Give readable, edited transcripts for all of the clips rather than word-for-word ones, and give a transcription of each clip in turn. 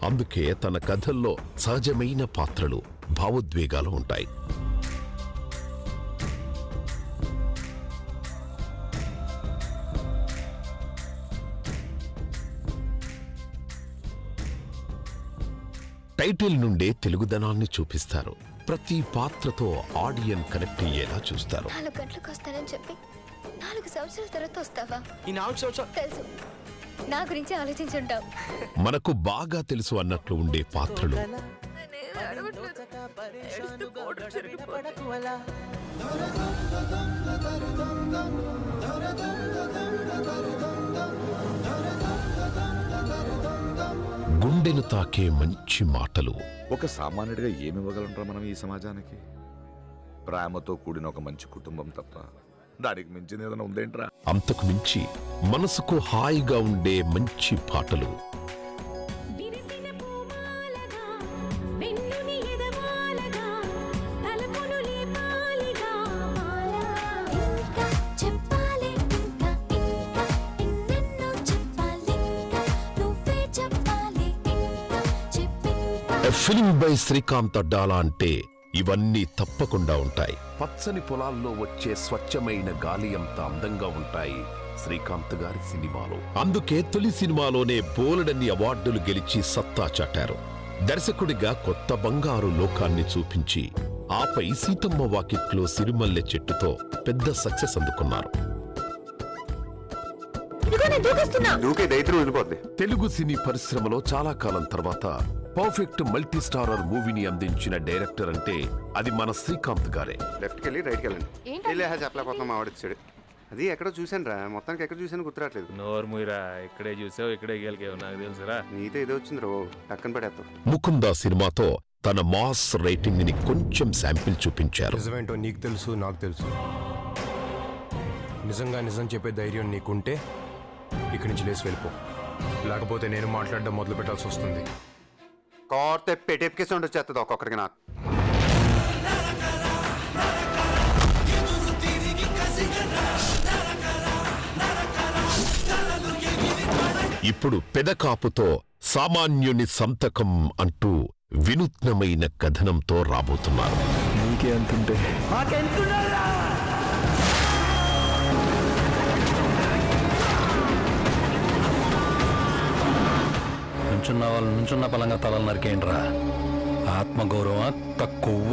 అందుకే తన కథల్లో సహజమైన పాత్రలు, భావోద్వేగాలు ఉంటాయి. టైటిల్ నుండే తెలుగుదనాన్ని చూపిస్తారు. ప్రతి పాత్రతో ఆడియన్స్ కనెక్ట్ అయ్యేలా చూస్తారు. 4 గంటలకు వస్తానని చెప్పి 4 సంవత్సరాల తర్వాత వస్తావా? ఈ 4 సంవత్సరాలు తెలుసు, నా గురించి ఆలోచించుంటావు. మనకు బాగా తెలుసు అన్నట్లు ఉండే పాత్రలు, గుండెను తాకే మంచి మాటలు. ఒక సామాన్యుడిగా ఏమి ఇవ్వగలంరా మనం ఈ సమాజానికి? ప్రేమతో కూడిన ఒక మంచి కుటుంబం తప్ప దానికి మించింది ఏదైనా ఉందేంట్రా? అంతకు మించి మనసుకు హాయిగా ఉండే మంచి పాటలు. ఫిల్మ్ బై శ్రీకాంత్ అడ్డాలా అంటే ఇవన్నీ తప్పకుండా ఉంటాయి. పచ్చని పొలాల్లో వచ్చే స్వచ్ఛమైన గాలి అంత అందంగా ఉంటాయి శ్రీకాంత్ గారి సినిమాలో. అందుకే తొలి సినిమాలోనే బోలెడన్ని అవార్డులు గెలిచి సత్తా చాటారు. దర్శకుడిగా కొత్త బంగారు లోకాన్ని చూపించి ఆపై సీతమ్మ వాకిట్లో సిరిమల్లె చెట్టుతో పెద్ద సక్సెస్ అందుకున్నారు. తెలుగు సినీ పరిశ్రమలో చాలా కాలం తర్వాత పర్ఫెక్ట్ మల్టీ స్టారర్ మూవీని అందించిన డైరెక్టర్ అంటే అది మన శ్రీకాంత్ గారే. లెఫ్ట్కి వెళ్ళి రైట్కి వెళ్ళండి. చెప్పలేకపోతున్నాం ఆవిడచ్చాడు. అది ఎక్కడ చూసాను రా, మొత్తానికి ఎక్కడ చూసాను గుర్తురాట్లేదు. నోరు మూయరా, ఇక్కడే చూసావు ఇక్కడే గెలికావు, నాకు తెలుసురా. నీతో ఏదో వచ్చింది రో, పక్కన పడేస్తావు. ముకుందా సినిమాతో తన మాస్ రైటింగ్ ని కొంచెం శాంపిల్ చూపించారు. నిజమేంటో నీకు తెలుసు, నాకు తెలుసు. నిజంగా నిజం చెప్పే ధైర్యం నీకుంటే ఇక్కడి నుంచి లేచి వెళ్ళిపో, లేకపోతే నేను మాట్లాడడం మొదలు పెట్టాల్సి వస్తుంది. కోర్తే పెట్టేపికే సౌండ్ వచ్చేస్తుంది ఒక్కొక్కరికి. నాకు ఇప్పుడు పెదకాపుతో సామాన్యుని సంతకం అంటూ వినూత్నమైన కథనంతో రాబోతున్నారు. నీకే అంటుంటే నుంచున్న వాళ్ళు నుంచున్న బలంగా తలలు నరికేయండిరా. ఆత్మగౌరవం తక్కువ.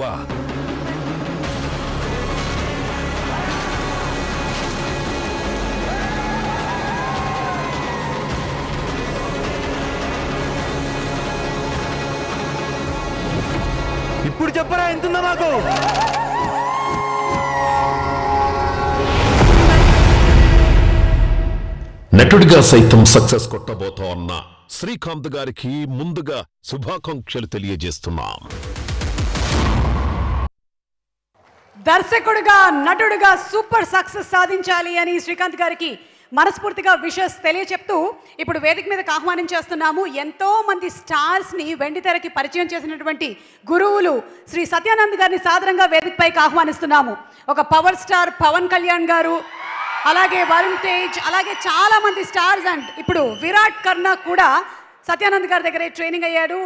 ఇప్పుడు చెప్పరా ఎంతుందా మాకు? నటుడిగా సైతం సక్సెస్ కొట్టబోతా అన్న శ్రీకాంత్ గారికి ముందుగా శుభాకాంక్షలు తెలియజేస్తున్నాం. దర్శకుడిగా నటుడిగా సూపర్ సక్సెస్ సాధించాలి అని శ్రీకాంత్ గారికి మనస్ఫూర్తిగా విషెస్ తెలియచెప్తూ ఇప్పుడు వేదిక మీదకి ఆహ్వానం చేస్తున్నాము. ఎంతో మంది స్టార్స్ని వెండితెరకి పరిచయం చేసినటువంటి గురువులు శ్రీ సత్యానంద్ గారిని సాదరంగా వేదికపైకి ఆహ్వానిస్తున్నాము. ఒక పవర్ స్టార్ పవన్ కళ్యాణ్ గారు, అలాగే వరుణ్ తేజ్, అలాగే చాలా మంది స్టార్స్ అండ్ ఇప్పుడు విరాట్ కర్ణ కూడా సత్యానంద్ గారి దగ్గరే ట్రైనింగ్ అయ్యాడు.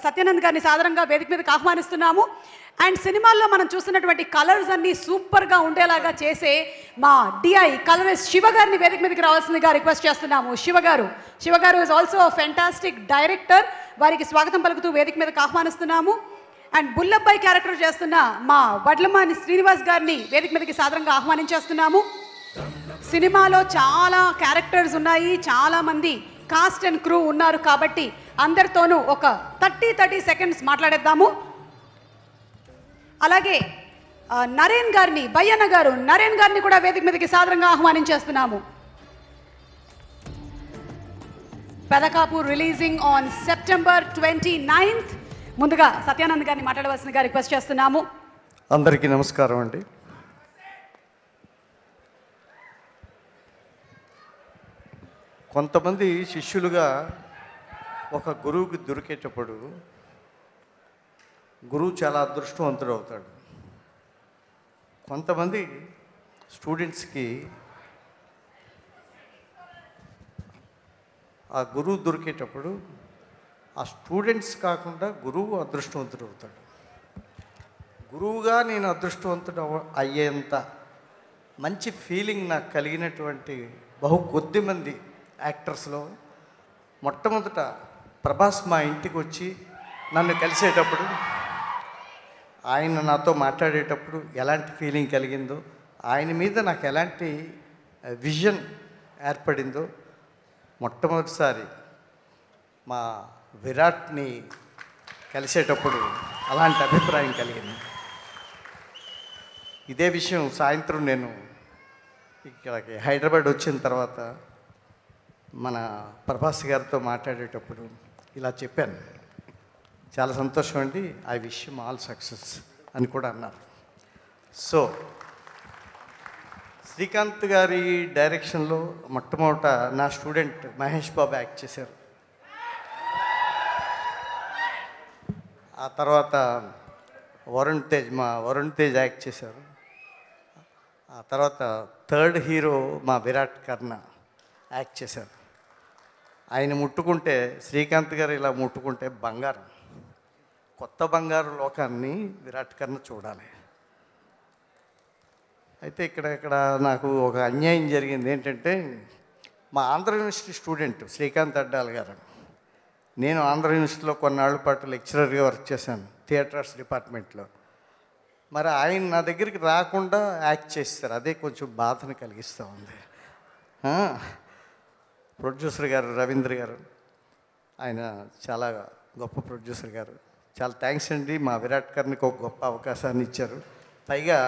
సత్యానంద్ గారిని సాధారణంగా వేదిక మీదకి ఆహ్వానిస్తున్నాము. అండ్ సినిమాల్లో మనం చూస్తున్నటువంటి కలర్స్ అన్ని సూపర్గా ఉండేలాగా చేసే మా డిఐ కలరిస్ట్ శివ గారిని వేదిక మీదకి రావాల్సిందిగా రిక్వెస్ట్ చేస్తున్నాము. శివ గారు ఇస్ ఆల్సో ఫెంటాస్టిక్ డైరెక్టర్. వారికి స్వాగతం పలుకుతూ వేదిక మీదకి ఆహ్వానిస్తున్నాము. అండ్ బుల్లబ్బాయి క్యారెక్టర్ చేస్తున్న మా వడ్లమాని శ్రీనివాస్ గారిని వేదిక మీదకి సాధారణంగా ఆహ్వానించేస్తున్నాము. సినిమాలో చాలా క్యారెక్టర్స్ ఉన్నాయి, చాలా మంది కాస్ట్ అండ్ క్రూ ఉన్నారు కాబట్టి అందరితోనూ ఒక 30 సెకండ్స్ మాట్లాడేద్దాము. అలాగే నరేన్ గారిని, బయ్యన్న గారు నరేన్ గారిని కూడా వేదిక మీదకి సాదరంగా ఆహ్వానించేస్తున్నాము. Pedakapu releasing on September 29th. ముందుగా సత్యానంద్ గారిని మాట్లాడవలసిందిగా రిక్వెస్ట్ చేస్తున్నాము. అందరికీ నమస్కారం అండి. కొంతమంది శిష్యులుగా ఒక గురువుకి దొరికేటప్పుడు గురువు చాలా అదృష్టవంతుడు అవుతాడు. కొంతమంది స్టూడెంట్స్కి ఆ గురువు దొరికేటప్పుడు ఆ స్టూడెంట్స్ కాకుండా గురువు అదృష్టవంతుడు అవుతాడు. గురువుగా నేను అదృష్టవంతుడు అయ్యేంత మంచి ఫీలింగ్ నాకు కలిగినటువంటి బహు కొద్ది మంది యాక్టర్స్లో మొట్టమొదట ప్రభాస్ మా ఇంటికి వచ్చి నన్ను కలిసేటప్పుడు, ఆయన నాతో మాట్లాడేటప్పుడు ఎలాంటి ఫీలింగ్ కలిగిందో, ఆయన మీద నాకు ఎలాంటి విజన్ ఏర్పడిందో మొట్టమొదటిసారి మా విరాట్ని కలిసేటప్పుడు అలాంటి అభిప్రాయం కలిగింది. ఇదే విషయం సాయంత్రం నేను ఇక్కడికి హైదరాబాద్ వచ్చిన తర్వాత మన ప్రభాస్ గారితో మాట్లాడేటప్పుడు ఇలా చెప్పాను, చాలా సంతోషం అండి, I wish you all success అని కూడా అన్నారు. సో శ్రీకాంత్ గారి డైరెక్షన్లో మొట్టమొదట నా స్టూడెంట్ మహేష్ బాబు యాక్ట్ చేశారు. ఆ తర్వాత వరుణ్ తేజ్ యాక్ట్ చేశారు. ఆ తర్వాత థర్డ్ హీరో మా విరాట్ కర్ణ యాక్ట్ చేశారు. ఆయన ముట్టుకుంటే, శ్రీకాంత్ గారు ఇలా ముట్టుకుంటే బంగారం, కొత్త బంగారు లోకాన్ని విరాట్ కర్ణ చూడాలి. అయితే ఇక్కడ నాకు ఒక అన్యాయం జరిగింది. ఏంటంటే మా ఆంధ్ర యూనివర్సిటీ స్టూడెంట్ శ్రీకాంత్ అడ్డాల్ గారు, నేను ఆంధ్ర యూనివర్సిటీలో కొన్నాళ్ళ పాటు లెక్చరర్గా వర్క్ చేశాను థియేటర్స్ డిపార్ట్మెంట్లో. మరి ఆయన నా దగ్గరికి రాకుండా యాక్ట్ చేస్తారు, అదే కొంచెం బాధను కలిగిస్తూ ఉంది. ప్రొడ్యూసర్ గారు రవీంద్ర గారు, ఆయన చాలా గొప్ప ప్రొడ్యూసర్ గారు, చాలా థ్యాంక్స్ అండి. మా విరాట్ కర్ణకి ఒక గొప్ప అవకాశాన్ని ఇచ్చారు. పైగా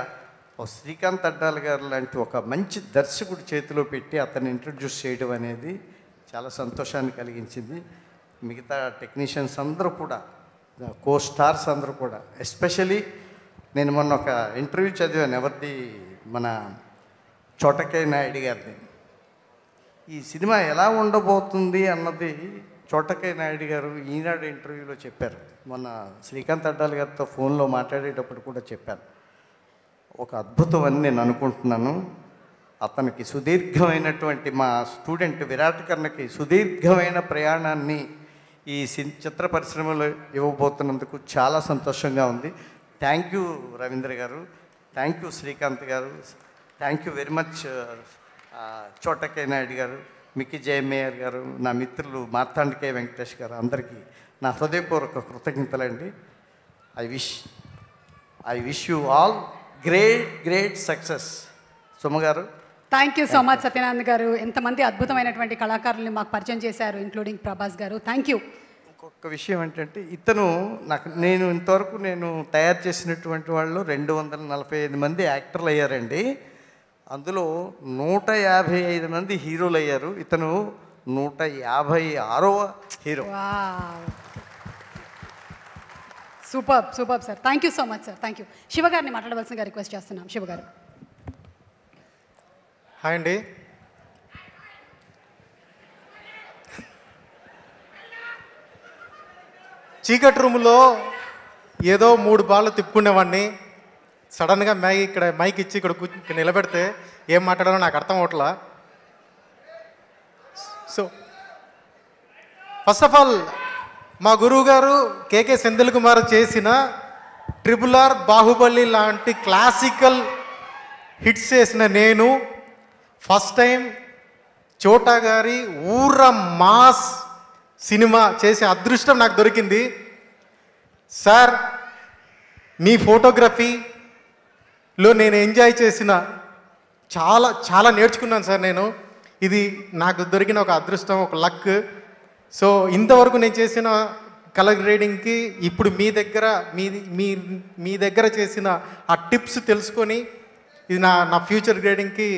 శ్రీకాంత్ అడ్డాల్ గారు లాంటి ఒక మంచి దర్శకుడి చేతిలో పెట్టి అతన్ని ఇంట్రడ్యూస్ చేయడం అనేది చాలా సంతోషాన్ని కలిగించింది. మిగతా టెక్నీషియన్స్ అందరూ కూడా, కో స్టార్స్ అందరూ కూడా, ఎస్పెషలీ నేను మొన్న ఒక ఇంటర్వ్యూ చదివాను, ఎవరిది, మన చోటకే నాయుడు గారిది. ఈ సినిమా ఎలా ఉండబోతుంది అన్నది చోటకే నాయుడు గారు ఈనాడు ఇంటర్వ్యూలో చెప్పారు. మొన్న శ్రీకాంత్ అడ్డాల్ గారితో ఫోన్లో మాట్లాడేటప్పుడు కూడా చెప్పారు. ఒక అద్భుతం అని నేను అనుకుంటున్నాను. అతనికి సుదీర్ఘమైనటువంటి, మా స్టూడెంట్ విరాట్ కర్ణకి సుదీర్ఘమైన ప్రయాణాన్ని ఈ చిత్ర పరిశ్రమలో ఇవ్వబోతున్నందుకు చాలా సంతోషంగా ఉంది. థ్యాంక్ యూ రవీంద్ర గారు, థ్యాంక్ యూ శ్రీకాంత్ గారు, thank you very much చోటకే Naidu గారు, మికి జయమేయర్ గారు, నా మిత్రులు మార్తాండకే వెంకటేష్ గారు, అందరికీ నా హృదయపూర్వక కృతజ్ఞతలండి. I wish you all great success. సుమగారు, thank you so much. Satyanarayana garu, ఎంతమంది అద్భుతమైనటువంటి కళాకారుల్ని మాకు పరిచయం చేశారు, ఇంక్లూడింగ్ ప్రభాస్ గారు. Thank you. ఇంకొక విషయం ఏంటంటే, ఇతను నేను ఇంతవరకు తయారు చేసినటువంటి వాళ్ళు 245 మంది యాక్టర్లు అయ్యారండి. అందులో 155 మంది హీరోలు అయ్యారు. ఇతను 156వ hero. Super sir. Thank you so much sir. Thank you. Shiva గారిని మాట్లాడవలసిందిగా రిక్వెస్ట్ చేస్తున్నాం. శివ గారు. హాయ్ అండి. చీకటి రూమ్లో ఏదో 3 బాళ్ళు తిప్పుకునేవాడిని. సడన్గా మైక్ ఇచ్చి ఇక్కడ నిలబెడితే ఏం మాట్లాడాలో నాకు అర్థం అవట్లా. సో ఫస్ట్ ఆఫ్ ఆల్ మా గురువు గారు కేకే సెంధిల్ కుమార్ చేసిన RRR, బాహుబలి లాంటి క్లాసికల్ హిట్స్ చేసిన నేను ఫస్ట్ టైం చోటా గారి ఊర మాస్ సినిమా చేసే అదృష్టం నాకు దొరికింది. సార్, మీ ఫోటోగ్రఫీలో నేను ఎంజాయ్ చేసిన చాలా నేర్చుకున్నాను సార్. ఇది నాకు దొరికిన ఒక అదృష్టం, ఒక లక్. సో ఇంతవరకు నేను చేసిన కలర్ గ్రేడింగ్కి ఇప్పుడు మీ దగ్గర చేసిన ఆ టిప్స్ తెలుసుకొని ఇది నా ఫ్యూచర్ గ్రేడింగ్కి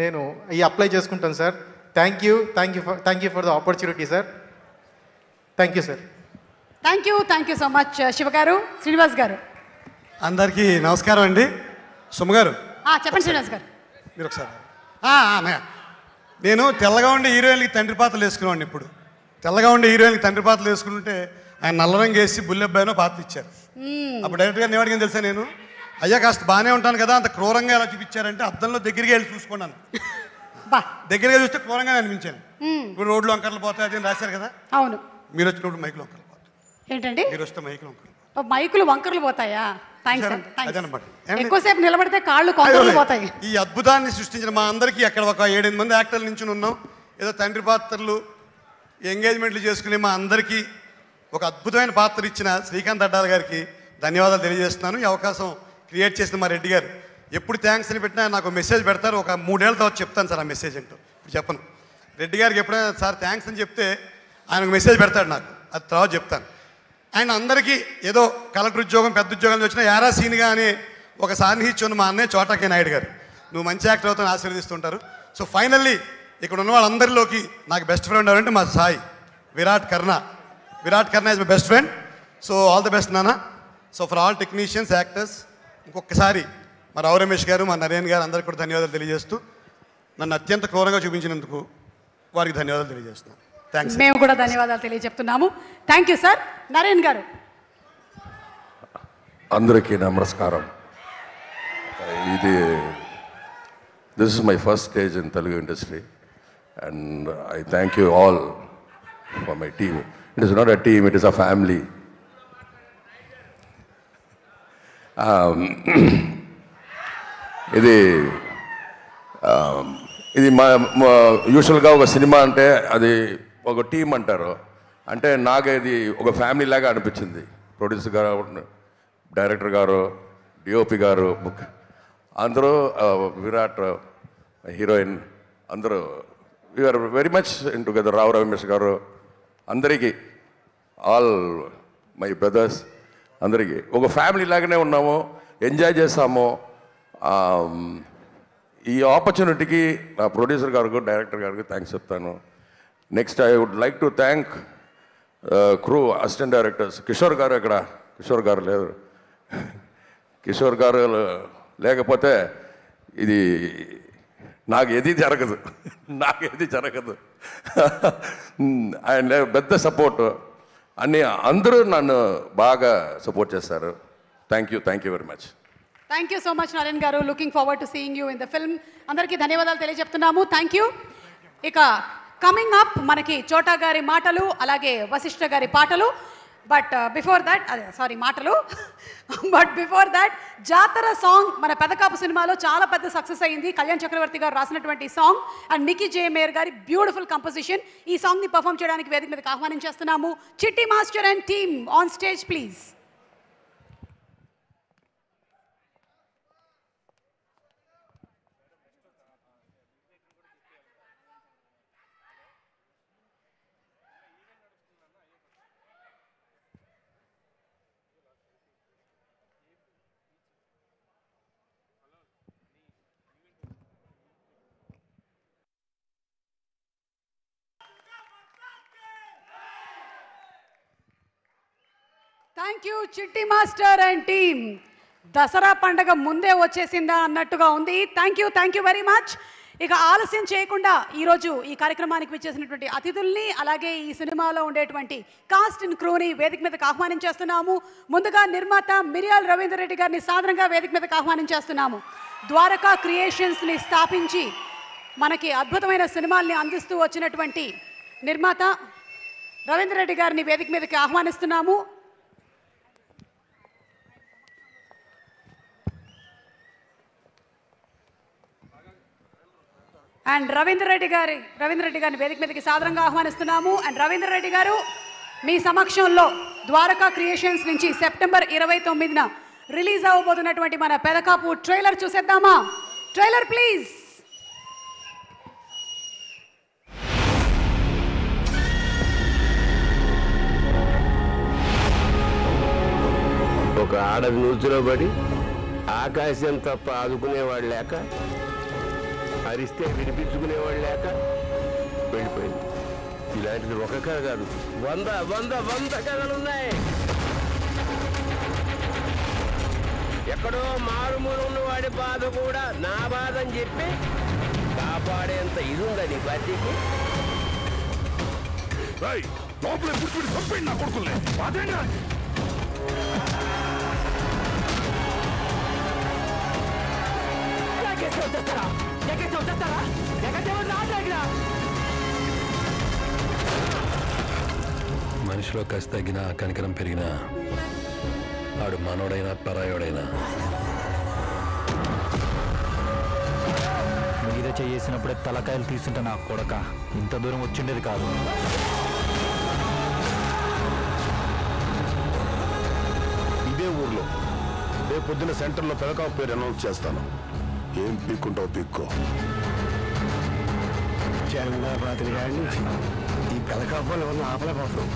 నేను అప్లై చేసుకుంటాను sir. Thank you for the opportunity sir. Thank you sir. Thank you so much Shiva గారు. శ్రీనివాస్ గారు. అందరికీ నమస్కారం అండి. సుమ గారు చెప్పండి. శ్రీనివాస్ గారు మీరు ఒకసారి. నేను తెల్లగా ఉండే హీరోయిన్కి తండ్రి పాత్రలు వేసుకున్నాను. ఇప్పుడు తెల్లగా ఉండే హీరోయిన్కి తండ్రి పాత్రలు వేసుకుంటే ఆయన నల్లరంగు వేసి బుల్లెబ్బాయినో పాత్ర ఇచ్చారు. అప్పుడు డైరెక్ట్గా నేవాడికి తెలుసా, నేను అయ్యా కాస్త బాగానే ఉంటాను కదా, అంత క్రూరంగా ఎలా చూపించారంటే అద్దంలో దగ్గరికి వెళ్ళి చూసుకున్నాను. దగ్గరగా చూస్తే క్రూరంగా అనిపించాను. ఇప్పుడు రోడ్లు వంకర్లు పోతాయి అది రాశారు కదా, అవును, మీరు వచ్చినప్పుడు మైక్లో వంకర్లు పోతాయి. ఏంటండి మీరు వస్తే మైకులు మైకులు వంకరలు పోతాయా? థ్యాంక్స్ అండి, థాంక్స్. అదనమాట. ఎక్కువసేపు నిలబడితే కాళ్ళు కొంకరలు పోతాయి. ఈ అద్భుతాన్ని సృష్టించిన మా అందరికీ అక్కడ ఒక 7-8 మంది యాక్టర్ల నుంచి ఉన్నాం. ఏదో తండ్రి పాత్రలు ఎంగేజ్మెంట్లు చేసుకునే మా అందరికీ ఒక అద్భుతమైన పాత్ర ఇచ్చిన శ్రీకాంత్ అడ్డాల గారికి ధన్యవాదాలు తెలియజేస్తున్నాను. ఈ అవకాశం క్రియేట్ చేసిన మా రెడ్డి గారు ఎప్పుడు థ్యాంక్స్ అని పెట్టినా నాకు మెసేజ్ పెడతారు. ఒక 3 ఏళ్ళ తర్వాత చెప్తాను సార్ ఆ మెసేజ్ ఏంటో. ఇప్పుడు చెప్పను. రెడ్డి గారికి ఎప్పుడైనా సార్ థ్యాంక్స్ అని చెప్తే ఆయన ఒక మెసేజ్ పెడతాడు నాకు, అది తర్వాత చెప్తాను. ఆయన అందరికీ ఏదో కలెక్టర్ ఉద్యోగం పెద్ద ఉద్యోగాలు వచ్చినా యారా సీన్గా అని ఒక సాన్నిహిత్యం మా అన్నయ్య చోటాకే నాయుడు గారు, నువ్వు మంచి యాక్టర్ అవుతాను ఆశీర్వదిస్తుంటారు. సో ఫైనల్లీ ఇక్కడ ఉన్న వాళ్ళందరిలోకి నాకు బెస్ట్ ఫ్రెండ్ ఎవరంటే మా Sai Virat Karna is my best friend. So all the best నాన్న. So for all technicians actors ఇంకొకసారి మా రావు రమేష్ గారు మా నరేన్ గారు అందరికీ కూడా ధన్యవాదాలు తెలియజేస్తూ నన్ను అత్యంత క్రూరంగా చూపించినందుకు వారికి ధన్యవాదాలు తెలియజేస్తున్నాను. థ్యాంక్స్. మేము కూడా ధన్యవాదాలు తెలియజెప్తున్నాము. Thank you sir. Naren garu. అందరికీ నమస్కారం. This is my first stage in Telugu industry and I thank you all for my team. It is not a team, it is a family. ఇది మా యూజువల్గా ఒక సినిమా అంటే అది ఒక టీం అంటారు, అంటే నాకు ఇది ఒక ఫ్యామిలీ లాగా అనిపించింది. ప్రొడ్యూసర్ గారు, డైరెక్టర్ గారు, డిఓపి గారు, అందరూ, విరాట్ హీరోయిన్ అందరూ we are very much in together. Rao Ramesh గారు, అందరికీ ఆల్ మై బ్రదర్స్ అందరికీ ఒక ఫ్యామిలీ లాగానే ఉన్నాము, ఎంజాయ్ చేస్తాము. ఈ ఆపర్చునిటీకి నా ప్రొడ్యూసర్ గారికి, డైరెక్టర్ గారికి థ్యాంక్స్ చెప్తాను. Next I would like to thank crew assistant directors. Kishore గారు ఎక్కడ? కిషోర్ గారు లేదు. కిషోర్ గారు లేకపోతే ఇది నాకు ఏది జరగదు. ఆయన పెద్ద సపోర్ట్ అన్నీ అందరూ నన్ను బాగా సపోర్ట్ చేస్తారు. Thank you very much. Thank you so much Naren garu. Looking forward to seeing you in the film. అందరికీ ధన్యవాదాలు తెలియజెప్తున్నాము. Thank you. ఇక కమింగ్ అప్ మనకి చోటా గారి మాటలు, అలాగే వశిష్ఠ గారి పాటలు. బట్ బిఫోర్ దాట్ జాతర సాంగ్ మన పెదకాపు సినిమాలో చాలా పెద్ద సక్సెస్ అయింది. కళ్యాణ్ చక్రవర్తి గారు రాసినటువంటి సాంగ్ అండ్ నికీ జే మేయర్ గారి బ్యూటిఫుల్ కంపోజిషన్. ఈ సాంగ్ని పర్ఫామ్ చేయడానికి వేదిక మీదకి ఆహ్వానించేస్తున్నాము చిట్టి master and team on stage please. Thank you చిట్టి మాస్టర్ అండ్ టీమ్. దసరా పండగ ముందే వచ్చేసిందా అన్నట్టుగా ఉంది. Thank you very much. ఇక ఆలస్యం చేయకుండా ఈరోజు ఈ కార్యక్రమానికి విచ్చేసినటువంటి అతిథుల్ని, అలాగే ఈ సినిమాలో ఉండేటువంటి కాస్ట్ అండ్ క్రూని వేదిక మీదకి ఆహ్వానించేస్తున్నాము. ముందుగా నిర్మాత మిరియాల రవీంద్ర రెడ్డి గారిని సాదరంగా వేదిక మీదకి ఆహ్వానించేస్తున్నాము. ద్వారకా క్రియేషన్స్ని స్థాపించి మనకి అద్భుతమైన సినిమాల్ని అందిస్తూ వచ్చినటువంటి నిర్మాత రవీంద్ర రెడ్డి గారిని వేదిక మీదకి ఆహ్వానిస్తున్నాము. అండ్ రవీంద్ర రెడ్డి గారిని వేదిక మీదకి సాదరంగా ఆహ్వానిస్తున్నాము. అండ్ రవీంద్ర రెడ్డి గారు మీ సమక్షంలో ద్వారకా క్రియేషన్స్ నుంచి సెప్టెంబర్ 29న రిలీజ్ అవ్వబోతున్నటువంటి మన పెదకాపు ట్రైలర్ చూసేద్దామా? Trailer please. ఒక ఆడది నూతులో పడి ఆకాశం తప్ప ఆదుకునేవాడు లేక, అరిస్తే వినిపించుకునేవాడు లేక వెళ్ళిపోయింది. ఇలాంటిది ఒక కథ కాదు, 100 కథలున్నాయి. ఎక్కడో మారుమూల ఉన్నవాడి బాధ కూడా నా బాధ అని చెప్పి కాపాడేంత ఇది ఉందని బతికి నా కొడుకులే మనిషిలో కసి తగ్గినా కనికరం పెరిగినా ఆడు మనోడైనా పరాయోడైనా మీద చేసినప్పుడే తలకాయలు తీసుంటే నా కొడక ఇంత దూరం వచ్చిండేది కాదు. ఇదే ఊర్లో రేపు పొద్దున సెంటర్లో పెదకాపు పేరు అనౌన్స్ చేస్తాను. ఏం పీక్కుంటావు పీక్కో. జగన్నా రాత్రి గాడిని ఈ పెదకాపులు ఎవరిని ఆపలేకపోతాం.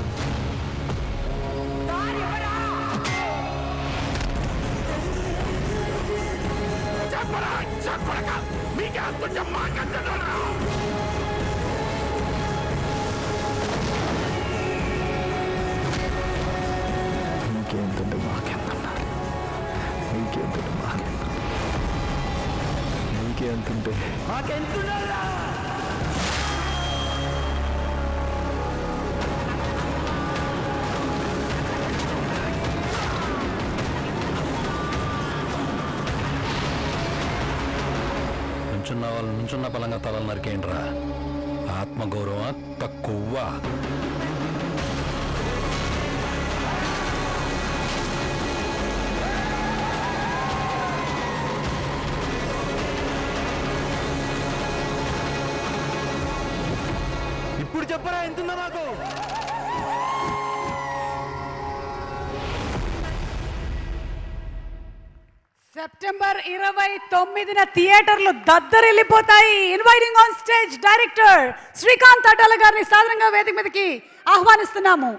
నీకేంతంటే మాకెంతన్నారు, నీకేంతంటే మాకెంత, నీకేంతంటే మాకెంతున్నారా. నుంచున్న వాళ్ళు నుంచున్న పలంగా తలలు నరికేయండిరా. ఆత్మగౌరవం తక్కువ. ఇప్పుడు చెప్పరా ఎంతుందా మాకు. సెప్టెంబర్ 29న థియేటర్లు దద్దరిల్లిపోతాయి. Inviting on stage director Srikanth Addala గారిని సాధారణంగా వేదిక మీదకి ఆహ్వానిస్తున్నాము.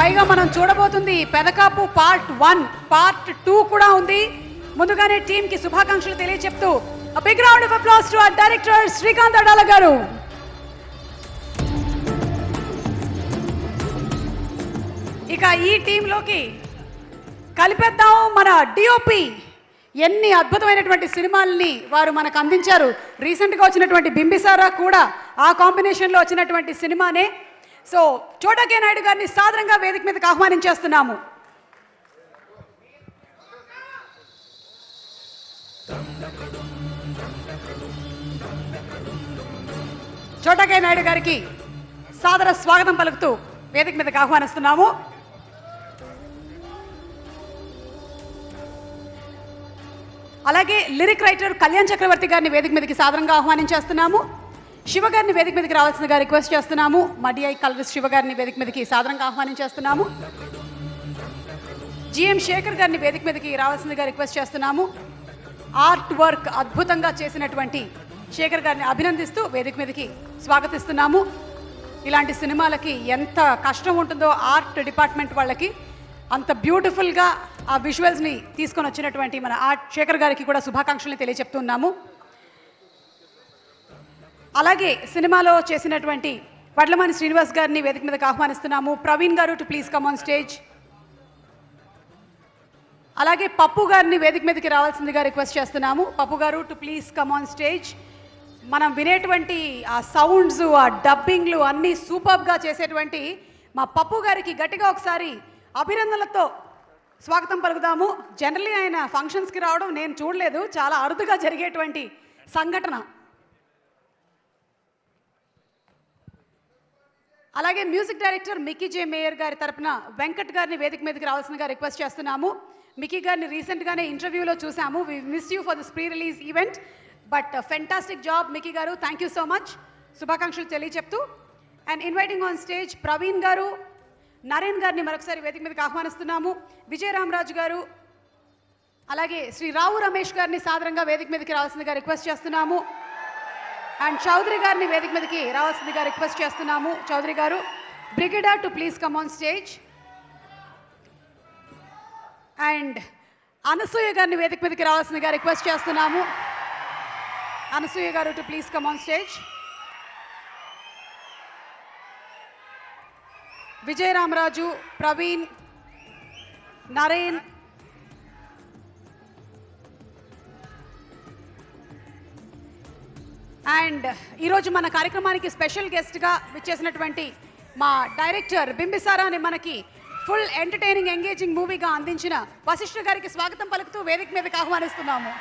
పైగా మనం చూడబోతుంది పెదకాపు పార్ట్ 1, పార్ట్ 2 కూడా ఉంది. ముందుగానే టీమ్ కి శుభాకాంక్షలు తెలియజెప్తూ a big round of applause to our director Srikanth Addala గారు. ఇక ఈ టీంలోకి కలిపేద్దాం మన డిఓపి. ఎన్ని అద్భుతమైనటువంటి సినిమాలని వారు మనకు అందించారు. రీసెంట్గా వచ్చినటువంటి బింబిసారా కూడా ఆ కాంబినేషన్లో వచ్చినటువంటి సినిమానే. సో చోటా కే నాయుడు గారిని సాధారణంగా వేదిక మీదకి ఆహ్వానించేస్తున్నాము. చోటా కే నాయుడు గారికి సాదర స్వాగతం పలుకుతూ వేదిక మీదకి ఆహ్వానిస్తున్నాము. అలాగే లిరిక్ రైటర్ కళ్యాణ్ చక్రవర్తి గారిని వేదిక మీదకి సాధారణంగా ఆహ్వానించేస్తున్నాము. శివ గారిని వేదిక మీదకి రావాల్సిందిగా రిక్వెస్ట్ చేస్తున్నాము. మడిఐ కల్విస్ శివ గారిని వేదిక మీదకి సాధారణంగా ఆహ్వానించేస్తున్నాము. జిఎం శేఖర్ గారిని వేదిక మీదకి రావాల్సిందిగా రిక్వెస్ట్ చేస్తున్నాము. ఆర్ట్ వర్క్ అద్భుతంగా చేసినటువంటి శేఖర్ గారిని అభినందిస్తూ వేదిక మీదకి స్వాగతిస్తున్నాము. ఇలాంటి సినిమాలకి ఎంత కష్టం ఉంటుందో ఆర్ట్ డిపార్ట్మెంట్ వాళ్ళకి, అంత బ్యూటిఫుల్గా ఆ విజువల్స్ని తీసుకొని వచ్చినటువంటి మన ఆర్ట్ శేఖర్ గారికి కూడా శుభాకాంక్షలు తెలియజెప్తున్నాము. అలాగే సినిమాలో చేసినటువంటి వడ్లమాని శ్రీనివాస్ గారిని వేదిక మీదకి ఆహ్వానిస్తున్నాము. ప్రవీణ్ గారు to please come on stage. అలాగే పప్పు గారిని వేదిక మీదకి రావాల్సిందిగా రిక్వెస్ట్ చేస్తున్నాము. పప్పు గారు to please come on stage. మనం వినేటువంటి ఆ సౌండ్స్, ఆ డబ్బింగ్లు అన్నీ సూపర్గా చేసేటువంటి మా పప్పు గారికి గట్టిగా ఒకసారి అభినందనలతో స్వాగతం పలుకుదాము. జనరల్లీ ఆయన ఫంక్షన్స్కి రావడం నేను చూడలేదు, చాలా అరుదుగా జరిగేటువంటి సంఘటన. అలాగే మ్యూజిక్ డైరెక్టర్ మికీ జే మేయర్ గారి తరపున వెంకట్ గారిని వేదిక మీదకి రావాల్సిందిగా రిక్వెస్ట్ చేస్తున్నాము. మికీ గారిని రీసెంట్గానే ఇంటర్వ్యూలో చూసాము. We miss you for this pre release event, but fantastic job Mickey garu, thank you so much. శుభాకాంక్షలు తెలియచెప్తూ and inviting on stage Praveen garu, Naren గారిని మరొకసారి వేదిక మీదకి ఆహ్వానిస్తున్నాము. విజయరామరాజు గారు, అలాగే శ్రీ రావు రమేష్ గారిని సాధారణంగా వేదిక మీదకి రావాల్సిందిగా రిక్వెస్ట్ చేస్తున్నాము. అండ్ చౌదరి గారిని వేదిక మీదకి రావాల్సిందిగా రిక్వెస్ట్ చేస్తున్నాము. Chowdary garu, Brigida too please come on stage. And Anasuya గారిని వేదిక మీదకి రావాల్సిందిగా రిక్వెస్ట్ చేస్తున్నాము. Anasuya garu to please come on stage. Vijayaramaraju, Praveen, Naren, and ఈరోజు మన కార్యక్రమానికి స్పెషల్ గెస్ట్గా విచ్చేసినటువంటి మా డైరెక్టర్ బింబిసారాని మనకి ఫుల్ ఎంటర్టైనింగ్ ఎంగేజింగ్ మూవీగా అందించిన వశిష్ఠ గారికి స్వాగతం పలుకుతూ వేదిక మీదకి ఆహ్వానిస్తున్నాము.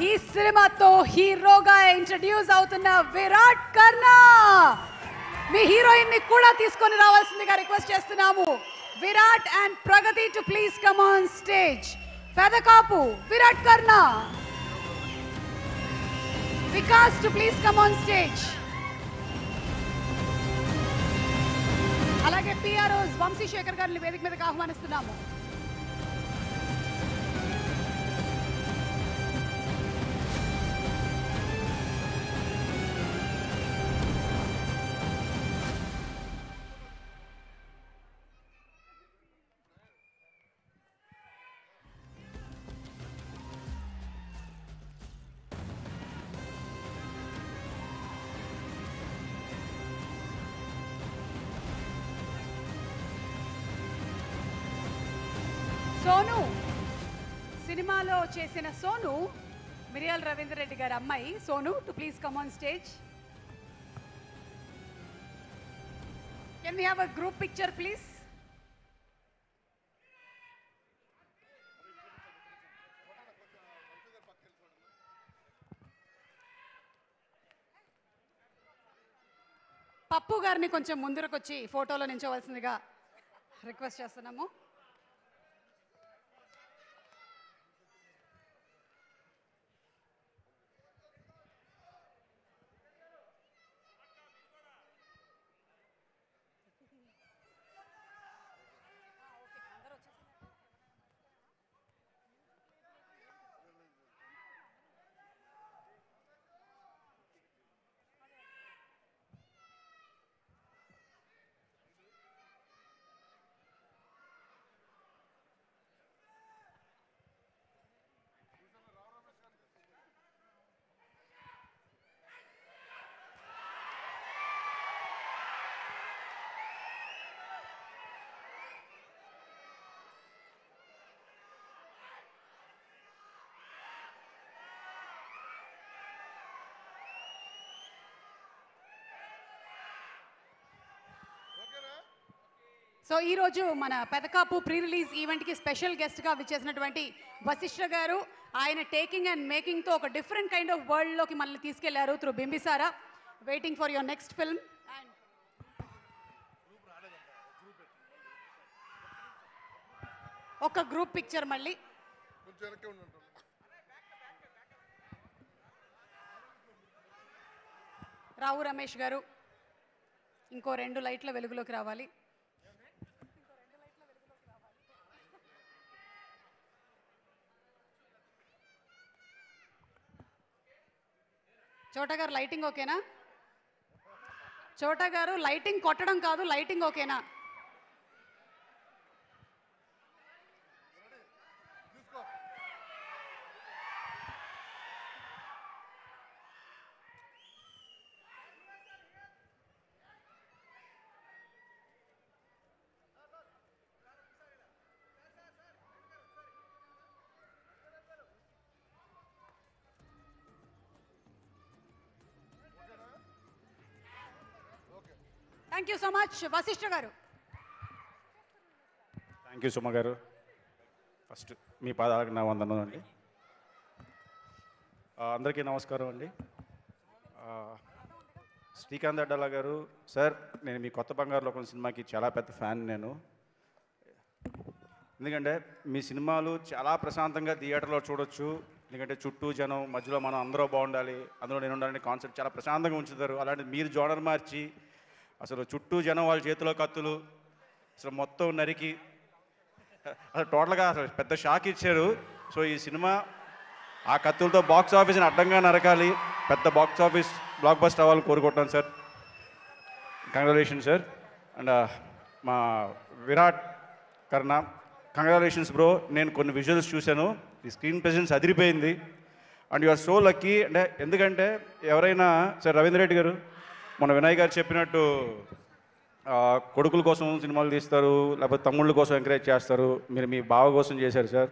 ఈ సినిమాతో హీరోగా ఇంట్రడ్యూస్ అవుతున్న విరాట్ కర్ణ మీ హీరోయిన్ ని కూడా తీసుకొని రావాల్సిందిగా రిక్వెస్ట్ చేస్తున్నాము. Virat and Pragathi to please come on stage. Pedakapu Virat Karna, Vikas too please come on stage. అలాగే పిఆర్ఓస్ వంశీశేఖర్ గారిని వేదిక మీదకి ఆహ్వానిస్తున్నాము. సోను సినిమాలో చేసిన సోను మిరియాల రవీంద్ర రెడ్డి గారి అమ్మాయి Sonu too please come on stage. Can we have a group picture please? Pappu గారిని కొంచెం ముందరకొచ్చి ఫోటోలో నించోవలసిందిగా రిక్వెస్ట్ చేస్తున్నాము. సో ఈరోజు మన పెదకాపు ప్రీ రిలీజ్ ఈవెంట్కి స్పెషల్ గెస్ట్గా విచ్చేసినటువంటి వశిష్ఠ గారు, ఆయన టేకింగ్ అండ్ మేకింగ్తో ఒక డిఫరెంట్ కైండ్ ఆఫ్ వరల్డ్లోకి మనల్ని తీసుకెళ్లారు through Bimbisara. Waiting for your next film. ఒక గ్రూప్ పిక్చర్ మళ్ళీ. రావు రమేష్ గారు ఇంకో 2 లైట్ల వెలుగులోకి రావాలి. చోటా గారు లైటింగ్ ఓకేనా? చోటా గారు లైటింగ్ కొట్టడం కాదు, లైటింగ్ ఓకేనా? Thank you so much. Vasishta garu. Thank you Suma గారు. ఫస్ట్ మీ పాదాలకు నా వందనం అండి. అందరికీ నమస్కారం అండి. శ్రీకాంత్ అడ్డాల గారు సార్, నేను మీ కొత్త బంగారు లోకం సినిమాకి చాలా పెద్ద ఫ్యాన్ నేను. ఎందుకంటే మీ సినిమాలు చాలా ప్రశాంతంగా థియేటర్లో చూడొచ్చు. ఎందుకంటే చుట్టూ జనం, మధ్యలో మనం అందరూ బాగుండాలి, అందులో నేను ఉండాలని కాన్సెప్ట్ చాలా ప్రశాంతంగా ఉంచుతారు. అలాంటి మీరు జోనర్ మార్చి అసలు చుట్టూ జనం వాళ్ళ చేతిలో కత్తులు అసలు మొత్తం నరికి అసలు టోటల్గా అసలు పెద్ద షాక్ ఇచ్చారు. సో ఈ సినిమా ఆ కత్తులతో బాక్స్ ఆఫీస్ని అడ్డంగా నరకాలి, పెద్ద బాక్స్ ఆఫీస్ బ్లాక్ బస్టర్ అవ్వాలని కోరుకుంటాను సార్. Congratulation sir. అండ్ మా విరాట్ కర్ణ, కంగ్రాచులేషన్స్ బ్రో. నేను కొన్ని విజువల్స్ చూశాను, ఈ స్క్రీన్ ప్రెజెన్స్ అదిరిపోయింది. And you are so lucky. అంటే ఎందుకంటే ఎవరైనా సార్ రవీంద్ర రెడ్డి గారు మన వినయ్ గారు చెప్పినట్టు కొడుకుల కోసం సినిమాలు తీస్తారు, లేకపోతే తమ్ముళ్ళ కోసం ఎంకరేజ్ చేస్తారు. మీరు మీ బావ కోసం చేశారు సార్.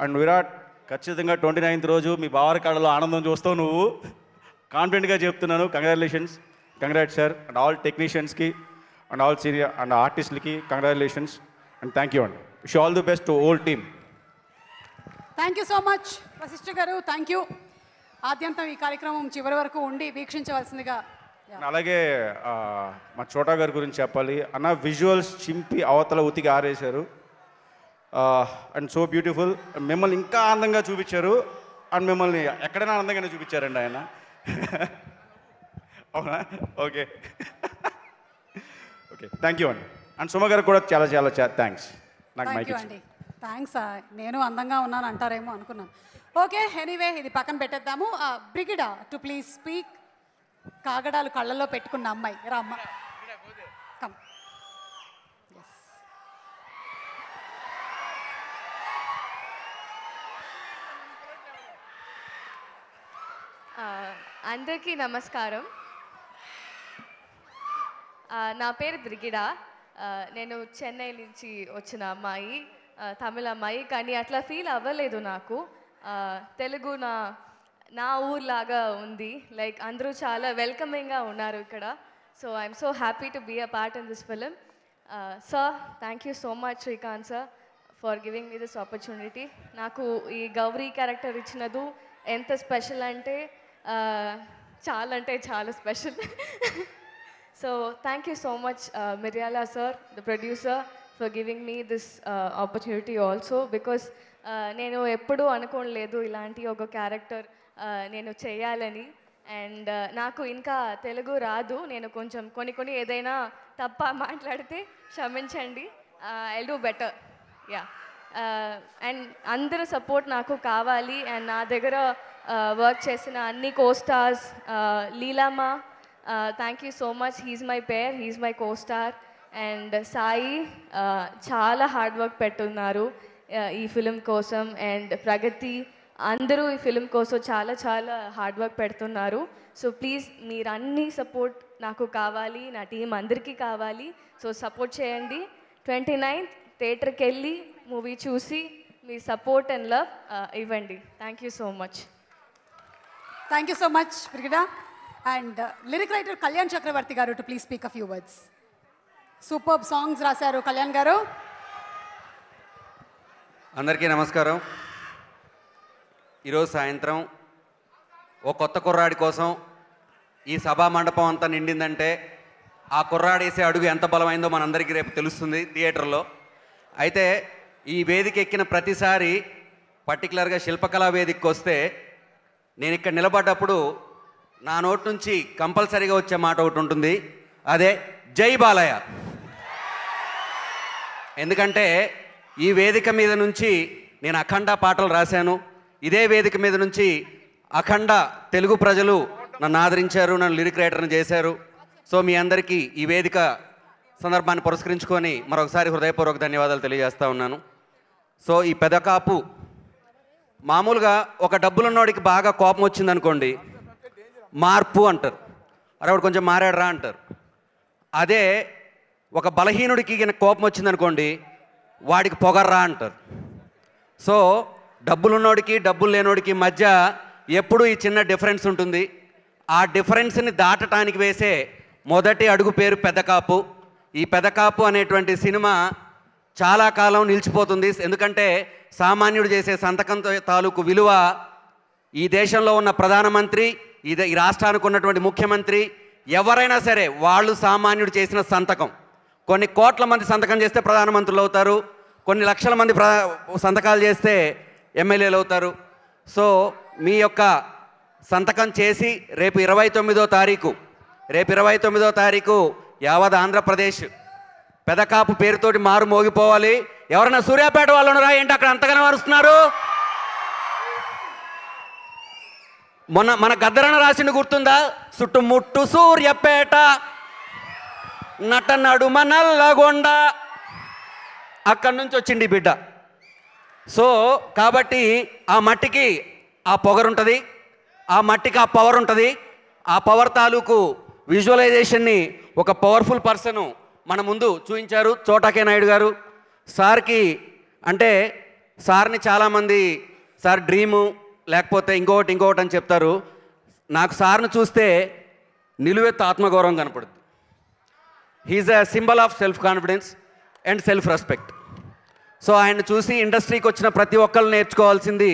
అండ్ విరాట్, ఖచ్చితంగా 29th రోజు మీ బావరి కాడలో ఆనందం చూస్తావు నువ్వు. కాన్ఫిడెంట్గా చెప్తున్నాను. Congratulations. Congrats sir. And all టెక్నీషియన్స్కి అండ్ ఆల్ సీనియర్ అండ్ ఆర్టిస్ట్లకి కంగ్రాచులేషన్స్ అండ్ థ్యాంక్ యూ అండి. Wish all the best to whole team. Thank you so much Vasishta garu, thank you. ఆద్యంతం ఈ కార్యక్రమం చివరి వరకు ఉండి వీక్షించవలసిందిగా. అలాగే మా చోటా గారి గురించి చెప్పాలి. అన్న విజువల్స్ చింపి అవతల ఉతికి ఆరేశారు. And so beautiful. మిమ్మల్ని ఇంకా ఆనందంగా చూపించారు. అండ్ మిమ్మల్ని ఎక్కడైనా ఆనందంగానే చూపించారండి ఆయన. అవునా? ఓకే ఓకే, థ్యాంక్ యూ అండి. అండ్ సుమ గారికి కూడా చాలా చాలా థ్యాంక్స్. నాకు మైక్ అండి. థ్యాంక్స్. నేను అందంగా ఉన్నాను అంటారేమో అనుకున్నాను. ఓకే, ఎనీవే ఇది పక్కన పెట్టేద్దాము. Brigida too please speak. కాగడాలు కళ్ళల్లో పెట్టుకున్న అమ్మాయి రా అమ్మ. కమ్. అందరికీ నమస్కారం. నా పేరు బ్రిగిడా. నేను చెన్నై నుంచి వచ్చిన అమ్మాయి, తమిళ అమ్మాయి. కానీ అట్లా ఫీల్ అవ్వలేదు నాకు. తెలుగు నా ఊర్లాగా ఉంది. లైక్ అందరూ చాలా వెల్కమింగ్గా ఉన్నారు ఇక్కడ. So I'm so happy to be a part in this film. Sir, thank you so much Srikanth sir for giving me this opportunity. నాకు ఈ గౌరీ క్యారెక్టర్ ఇచ్చినదు ఎంత స్పెషల్ అంటే చాలా special. So thank you so much Miryala sir, the producer, for giving me this opportunity also. Because నేను ఎప్పుడూ అనుకోలేదు ఇలాంటి ఒక క్యారెక్టర్ నేను చేయాలని. అండ్ నాకు ఇంకా తెలుగు రాదు. నేను కొంచెం కొన్ని ఏదైనా తప్ప మాట్లాడితే క్షమించండి. I'll do better. Yeah. And అందరి సపోర్ట్ నాకు కావాలి. అండ్ నా దగ్గర వర్క్ చేసిన అన్ని costars, Leelamma, thank you so much. He's my pair, he's my costar. And Sai చాలా హార్డ్ వర్క్ పెట్టున్నారు ఈ ఫిలిం కోసం. అండ్ ప్రగతి, అందరూ ఈ ఫిలిం కోసం చాలా హార్డ్ వర్క్ పెడుతున్నారు. సో ప్లీజ్ మీరు అన్ని సపోర్ట్ నాకు కావాలి, నా టీం అందరికీ కావాలి. సో సపోర్ట్ చేయండి. 29th థియేటర్కి వెళ్ళి మూవీ చూసి మీ సపోర్ట్ అండ్ లవ్ ఇవ్వండి. Thank you so much. Thank you so much Brigida. And lyric writer Kalyan Chakravarthi గారు to please speak a few words. Superb songs రాశారు కళ్యాణ్ గారు. అందరికీ నమస్కారం. ఈరోజు సాయంత్రం ఓ కొత్త కుర్రాడి కోసం ఈ సభా మండపం అంతా నిండిందంటే ఆ కుర్రాడేసే అడుగు ఎంత బలమైందో మనందరికీ రేపు తెలుస్తుంది థియేటర్లో. అయితే ఈ వేదిక ఎక్కిన ప్రతిసారి, పర్టికులర్గా శిల్పకళా వేదికకి వస్తే నేను ఇక్కడ నిలబడ్డప్పుడు నా నోటి నుంచి కంపల్సరీగా వచ్చే మాట ఒకటి ఉంటుంది. అదే జై బాలయ్య. ఎందుకంటే ఈ వేదిక మీద నుంచి నేను అఖండ పాటలు రాశాను. ఇదే వేదిక మీద నుంచి అఖండ తెలుగు ప్రజలు నన్ను ఆదరించారు, నన్ను లిరిక్ రైటర్ని చేశారు. సో మీ అందరికీ ఈ వేదిక సందర్భాన్ని పురస్కరించుకొని మరొకసారి హృదయపూర్వక ధన్యవాదాలు తెలియజేస్తూ ఉన్నాను. సో ఈ పెదకాపు మామూలుగా ఒక డబ్బులున్నోడికి బాగా కోపం వచ్చిందనుకోండి, మార్పు అంటారు. అరే వాడు కొంచెం మారాడరా అంటారు. అదే ఒక బలహీనుడికి కోపం వచ్చిందనుకోండి, వాడికి పొగర్రా అంటారు. సో డబ్బులున్నోడికి డబ్బులు లేనోడికి మధ్య ఎప్పుడూ ఈ చిన్న డిఫరెన్స్ ఉంటుంది. ఆ డిఫరెన్స్ని దాటడానికి వేసే మొదటి అడుగు పేరు పెదకాపు. ఈ పెదకాపు అనేటువంటి సినిమా చాలా కాలం నిలిచిపోతుంది. ఎందుకంటే సామాన్యుడు చేసే సంతకం తాలూకు విలువ ఈ దేశంలో ఉన్న ప్రధానమంత్రి, ఈ రాష్ట్రానికి ఉన్నటువంటి ముఖ్యమంత్రి, ఎవరైనా సరే వాళ్ళు సామాన్యుడు చేసిన సంతకం. కొన్ని కోట్ల మంది సంతకం చేస్తే ప్రధానమంత్రులు అవుతారు, కొన్ని లక్షల మంది సంతకాలు చేస్తే ఎమ్మెల్యేలు అవుతారు. సో మీ యొక్క సంతకం చేసి రేపు 29వ తారీఖు యావత్ ఆంధ్రప్రదేశ్ పెదకాపు పేరుతోటి మారు మోగిపోవాలి. ఎవరైనా సూర్యాపేట వాళ్ళు ఉన్నారా ఏంటి అక్కడ అంతగానే వరుస్తున్నారు? మన గద్దరన్న రాసింది గుర్తుందా? చుట్టుముట్టు సూర్యాపేట నట నడుమ నల్లగొండ, అక్కడి నుంచి వచ్చింది బిడ్డ. సో కాబట్టి ఆ మట్టికి ఆ పొగరుంటుంది, ఆ మట్టికి ఆ పవర్ ఉంటుంది. ఆ పవర్ తాలూకు విజువలైజేషన్ని ఒక పవర్ఫుల్ పర్సను మన ముందు చూపించారు చోటాకే నాయుడు గారు. సార్కి అంటే సార్ని చాలామంది సార్ డ్రీము లేకపోతే ఇంకొకటి అని చెప్తారు. నాకు సార్ని చూస్తే నిలువెత్తు ఆత్మగౌరవం కనపడుతుంది. He's a symbol of self confidence and self respect. So ఆయన చూసి ఇండస్ట్రీకి వచ్చిన ప్రతి ఒక్కరు నేర్చుకోవాల్సింది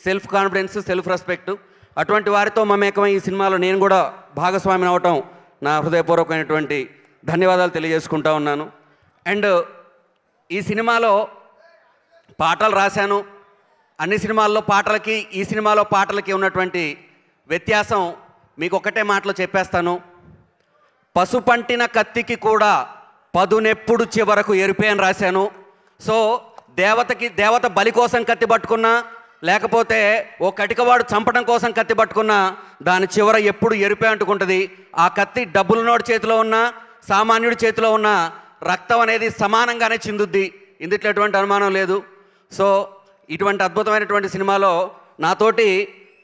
సెల్ఫ్ కాన్ఫిడెన్స్, సెల్ఫ్ రెస్పెక్ట్. అటువంటి వారితో మమేకమై ఈ సినిమాలో నేను కూడా భాగస్వామిని అవటం నా హృదయపూర్వకమైనటువంటి ధన్యవాదాలు తెలియజేసుకుంటా ఉన్నాను. అండ్ ఈ సినిమాలో పాటలు రాశాను. అన్ని సినిమాల్లో పాటలకి ఈ సినిమాలో పాటలకి ఉన్నటువంటి వ్యత్యాసం మీకు ఒకటే మాటలో చెప్పేస్తాను. పసుపంటిన కత్తికి కూడా పదునెప్పుడు చివరకు ఎరిపే అని రాశాను. సో దేవత బలి కోసం కత్తి పట్టుకున్నా, లేకపోతే ఓ కటికవాడు చంపడం కోసం కత్తి పట్టుకున్నా దాని చివర ఎప్పుడు ఎరిపే అంటుకుంటుంది. ఆ కత్తి డబ్బులున్నోడి చేతిలో ఉన్నా, సామాన్యుడి చేతిలో ఉన్న రక్తం అనేది సమానంగానే చిందుద్ది. ఇందుట్లో ఎటువంటి అనుమానం లేదు. సో ఇటువంటి అద్భుతమైనటువంటి సినిమాలో నాతోటి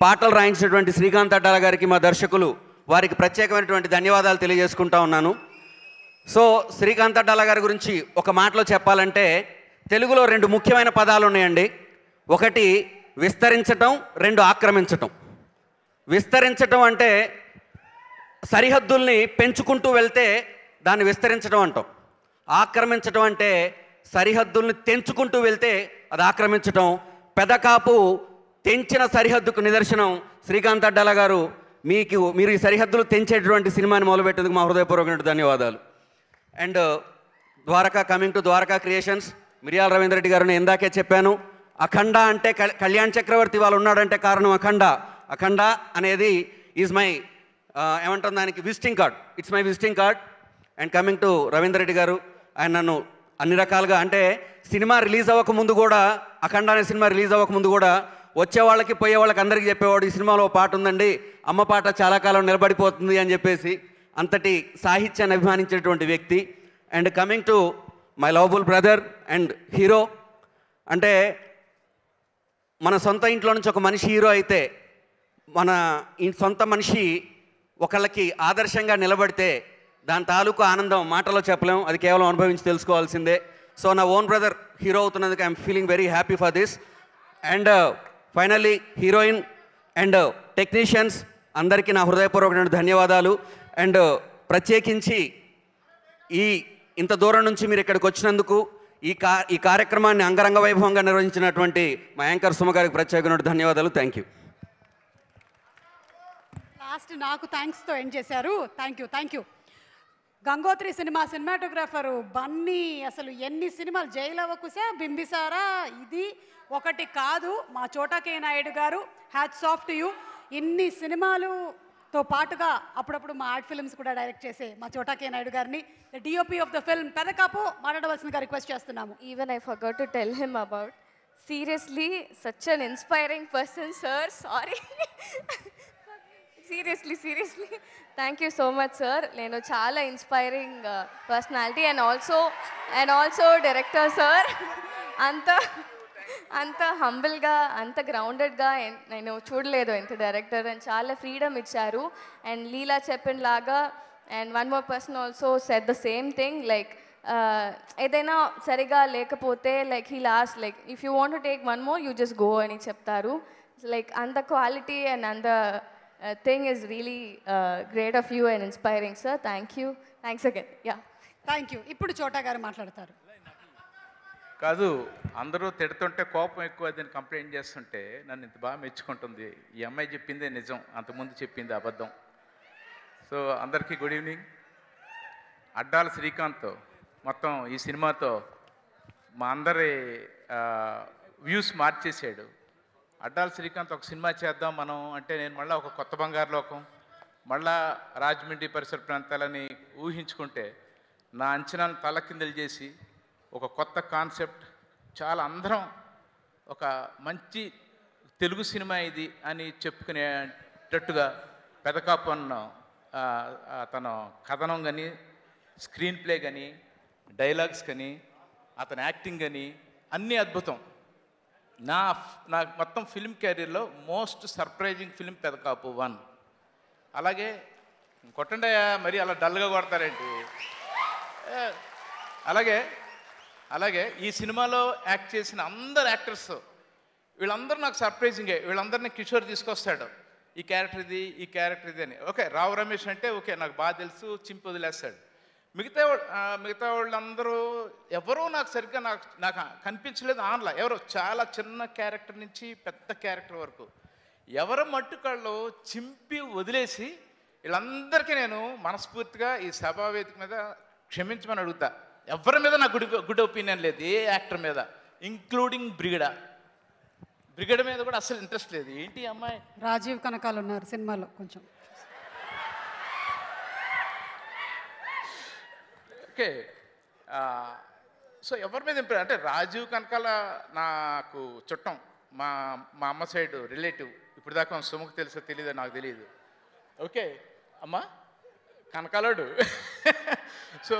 పాటలు రాయించినటువంటి శ్రీకాంత్ అడ్డాల గారికి, మా దర్శకులు వారికి ప్రత్యేకమైనటువంటి ధన్యవాదాలు తెలియజేసుకుంటా ఉన్నాను. సో శ్రీకాంత్ అడ్డాల గారి గురించి ఒక మాటలో చెప్పాలంటే తెలుగులో 2 ముఖ్యమైన పదాలు ఉన్నాయండి. ఒకటి విస్తరించటం, 2 ఆక్రమించటం. విస్తరించటం అంటే సరిహద్దుల్ని పెంచుకుంటూ వెళ్తే దాన్ని విస్తరించడం అంటాం. ఆక్రమించటం అంటే సరిహద్దుల్ని తెంచుకుంటూ వెళ్తే అది ఆక్రమించటం. పెదకాపు తెంచిన సరిహద్దుకు నిదర్శనం శ్రీకాంత్ అడ్డాల గారు. మీరు ఈ సరిహద్దులు తెంచేటువంటి సినిమాని మొదలుపెట్టేందుకు మా హృదయపూర్వకమైన ధన్యవాదాలు. And Dwaraka, coming to Dwaraka Creations, Miryala Ravindra Reddy గారు నేను ఇందాకే చెప్పాను. అఖండ అంటే కళ్యాణ్ చక్రవర్తి వాళ్ళు ఉన్నాడంటే కారణం అఖండ అనేది ఈజ్ మై ఏమంటాం దానికి visiting card. It's my visiting card. And coming to Ravindra Reddy గారు, ఆయన నన్ను అన్ని రకాలుగా అంటే సినిమా రిలీజ్ అవ్వకముందు కూడా, అఖండ అనే సినిమా రిలీజ్ అవ్వకముందు కూడా వచ్చే వాళ్ళకి పోయే వాళ్ళకి అందరికీ చెప్పేవాడు, ఈ సినిమాలో పాట ఉందండి, అమ్మ పాట చాలా కాలం నిలబడిపోతుంది అని చెప్పేసి. అంతటి సాహిత్యాన్ని అభిమానించేటువంటి వ్యక్తి. And coming to my lovable brother and hero, అంటే మన సొంత ఇంట్లో నుంచి ఒక మనిషి హీరో అయితే, మన సొంత మనిషి ఒకళ్ళకి ఆదర్శంగా నిలబడితే దాని తాలూకు ఆనందం మాటలో చెప్పలేం, అది కేవలం అనుభవించి తెలుసుకోవాల్సిందే. సో నా ఓన్ బ్రదర్ హీరో అవుతున్నందుకు I'm feeling very happy for this. And finally heroine and technicians అందరికీ నా హృదయపూర్వకమైన ధన్యవాదాలు. అండ్ ప్రత్యేకించి ఇంత దూరం నుంచి మీరు ఇక్కడికి వచ్చినందుకు, ఈ కార్యక్రమాన్ని అంగరంగ వైభవంగా నిర్వహించినటువంటి మా యాంకర్ సుమ గారికి ప్రత్యేకమైన ధన్యవాదాలు. Thank you. లాస్ట్ నాకు థ్యాంక్స్తో ఎండ్ చేశారు. Thank you. Gangotri cinematographer Bunny, అసలు ఎన్ని సినిమాలు, జైలవకుశ, బింబిసారా, ఇది ఒకటి కాదు. మా చోటా కే నాయుడు గారు, హ్యాట్స్ ఆఫ్ టు యూ. ఇన్ని సినిమాలుతో పాటుగా అప్పుడప్పుడు మా ఆర్ట్ ఫిల్మ్స్ కూడా డైరెక్ట్ చేసే మా చోటా కే నాయుడు గారిని, the DOP of the film Pedakapu, మాట్లాడవలసిందిగా రిక్వెస్ట్ చేస్తున్నాము. Even I forgot to tell him about, seriously such an inspiring person sir. Sorry, seriously thank you so much sir. నేను చాలా inspiring personality and also director sir. అంత హంబుల్గా, అంత గ్రౌండెడ్గా నేను చూడలేదు ఇంత director. And చాలా ఫ్రీడమ్ ఇచ్చారు. అండ్ లీలా చెప్పిన లాగా, and one more person also said the same thing, like ఏదైనా సరిగా లేకపోతే like he lost like if you want to take one more you just go అని చెప్తారు. లైక్ అంత క్వాలిటీ అండ్ అంత thing is really great of you and inspiring sir. Thanks again. Yeah, thank you. ఇప్పుడు చోటా గారు మాట్లాడతారు. కాదు, అందరూ తిడుతుంటే కోపం ఎక్కువ దీన్ని కంప్లైంట్ చేస్తుంటే నన్ను ఇంత బాగా మెచ్చుకుంటుంది. ఈ అమ్మాయి చెప్పిందే నిజం, అంతకుముందు చెప్పింది అబద్ధం. సో అందరికీ గుడ్ ఈవినింగ్. అడ్డాల శ్రీకాంత్ మొత్తం ఈ సినిమాతో మా అందరి వ్యూస్ మార్చేసాడు. అడ్డాల శ్రీకాంత్ ఒక సినిమా చేద్దాం మనం అంటే నేను మళ్ళీ ఒక కొత్త బంగారు లోకం, మళ్ళా రాజమండ్రి పరిసర ప్రాంతాలని ఊహించుకుంటే నా అంచనాలను తలకిందలు చేసి ఒక కొత్త కాన్సెప్ట్, చాలా అందరం ఒక మంచి తెలుగు సినిమా ఇది అని చెప్పుకునేటట్టుగా పెదకాపు అన్న తన కథనం కానీ, స్క్రీన్ ప్లే కానీ, డైలాగ్స్ కానీ, అతని యాక్టింగ్ కానీ అన్నీ అద్భుతం. నాకు మొత్తం ఫిల్మ్ కెరీర్లో మోస్ట్ సర్ప్రైజింగ్ ఫిల్మ్ పెదకాపు 1. అలాగే కొట్టండయా, మరి అలా డల్గా కొడతారేంటి. అలాగే ఈ సినిమాలో యాక్ట్ చేసిన అందరు యాక్టర్స్ వీళ్ళందరూ నాకు సర్ప్రైజింగే. వీళ్ళందరినీ కిషోర్ తీసుకొస్తాడు, ఈ క్యారెక్టర్ ఇది అని. ఓకే, రావు రమేష్ అంటే ఓకే నాకు బాగా తెలుసు, చింపి వదిలేస్తాడు. మిగతా వాళ్ళందరూ ఎవరో నాకు సరిగ్గా నాకు కనిపించలేదు ఆన్లా, ఎవరో చాలా చిన్న క్యారెక్టర్ నుంచి పెద్ద క్యారెక్టర్ వరకు ఎవరు మట్టుకాళ్ళు చింపి వదిలేసి వీళ్ళందరికీ నేను మనస్ఫూర్తిగా ఈ సభావేదిక మీద క్షమించమని అడుగుతా. ఎవరి మీద నాకు గుడ్ ఒపీనియన్ లేదు, ఏ యాక్టర్ మీద, ఇంక్లూడింగ్ బ్రిగేడ్ మీద కూడా అసలు ఇంట్రెస్ట్ లేదు. ఏంటి అమ్మాయి రాజీవ్ కనకాలు ఉన్నారు సినిమాలో కొంచెం. ఓకే, సో ఎవరి మీద అంటే రాజీవ్ కనకాల నాకు చుట్టం, మా అమ్మ సైడ్ రిలేటివ్. ఇప్పుడు దాకా సుముఖ తెలుసో తెలీదో నాకు తెలియదు. ఓకే అమ్మా కనకాలోడు. సో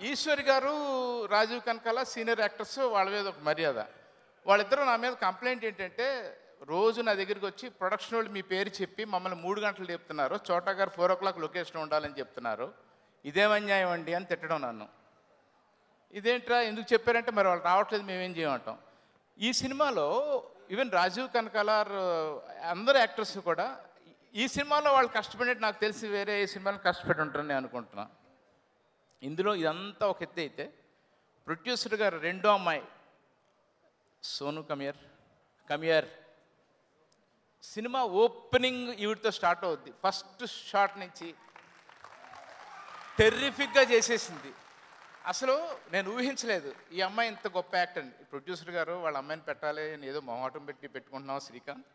ఈశ్వరి గారు, రాజీవ్ కనకాల సీనియర్ యాక్టర్స్, వాళ్ళ మీద ఒక మర్యాద. వాళ్ళిద్దరూ నా మీద కంప్లైంట్ ఏంటంటే రోజు నా దగ్గరికి వచ్చి ప్రొడక్షన్ వాళ్ళు మీ పేరు చెప్పి మమ్మల్ని 3 గంటలు చెప్తున్నారు, చోటా గారు 4 o'clock లొకేషన్ ఉండాలని చెప్తున్నారు, ఇదేమన్యాయం అండి అని తిట్టడం నన్ను. ఇదేంట్రా ఎందుకు చెప్పారంటే మరి వాళ్ళు రావట్లేదు మేమేం చేయమంటాం. ఈ సినిమాలో ఈవెన్ రాజీవ్ కనకాల అందరు యాక్టర్స్ కూడా ఈ సినిమాలో వాళ్ళు కష్టపడినట్టు నాకు తెలిసి వేరే ఏ సినిమాలో కష్టపడి ఉంటారని నేను అనుకుంటున్నా. ఇందులో ఇదంతా ఒక ఎత్తు అయితే ప్రొడ్యూసర్ గారు రెండో అమ్మాయి సోను కమియర్ సినిమా ఓపెనింగ్ ఈవిడితో స్టార్ట్ అవుద్ది. ఫస్ట్ షాట్ నుంచి టెర్రిఫిక్గా చేసేసింది. అసలు నేను ఊహించలేదు ఈ అమ్మాయి ఇంత గొప్ప యాక్టర్ అని. ప్రొడ్యూసర్ గారు వాళ్ళ అమ్మాయిని పెట్టాలి అని ఏదో మొహమాటం పెట్టుకుంటున్నావు శ్రీకాంత్,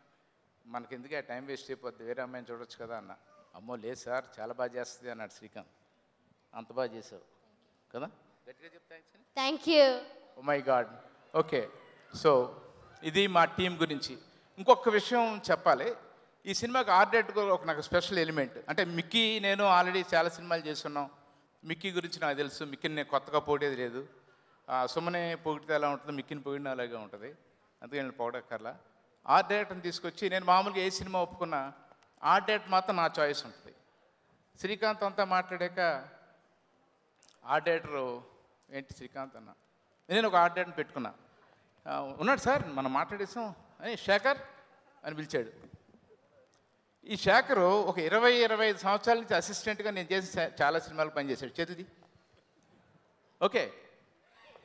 మనకి ఎందుకు ఆ టైం వేస్ట్ అయిపోద్ది, వేరే అమ్మాయిని చూడొచ్చు కదా అన్న. అమ్మో లేదు సార్ చాలా బాగా చేస్తుంది అన్నాడు శ్రీకాంత్. అంత బాగా చేసావు కదా, గట్టిగా చెప్తా. Thank you. Oh my god. Okay, so ఇది మా టీం గురించి. ఇంకొక విషయం చెప్పాలి, ఈ సినిమాకి ఆర్ట్ డైరెక్టర్ ఒక నాకు స్పెషల్ ఎలిమెంట్. అంటే మిక్కీ నేను ఆల్రెడీ చాలా సినిమాలు చేస్తున్నాం, మిక్కీ గురించి నాకు తెలుసు. మిక్కీని నేను కొత్తగా పోగేది లేదు. సుమనే పొగిడితే ఎలా ఉంటుందో మిక్కీని పొగిడిన అలాగే ఉంటుంది, అందుకే నేను పొగడక్కర్లా. ఆర్ట్ డైరెక్టర్ని తీసుకొచ్చి నేను మామూలుగా ఏ సినిమా ఒప్పుకున్నా ఆర్ట్ డైరెక్టర్ మాత్రం నా చాయిస్ ఉంటుంది. శ్రీకాంత్ అంతా మాట్లాడాక ఆర్ట్ డైరెక్టరు ఏంటి శ్రీకాంత్ అన్న, నేను ఒక ఆర్ట్ డైరెక్టర్ని పెట్టుకున్నా. ఉన్నాడు సార్ మనం మాట్లాడేసాం అని శేఖర్ అని పిలిచాడు. ఈ శేఖరు ఒక 20-25 సంవత్సరాల నుంచి అసిస్టెంట్గా నేను చేసి చాలా సినిమాలు పనిచేశాడు. చేతుది ఓకే,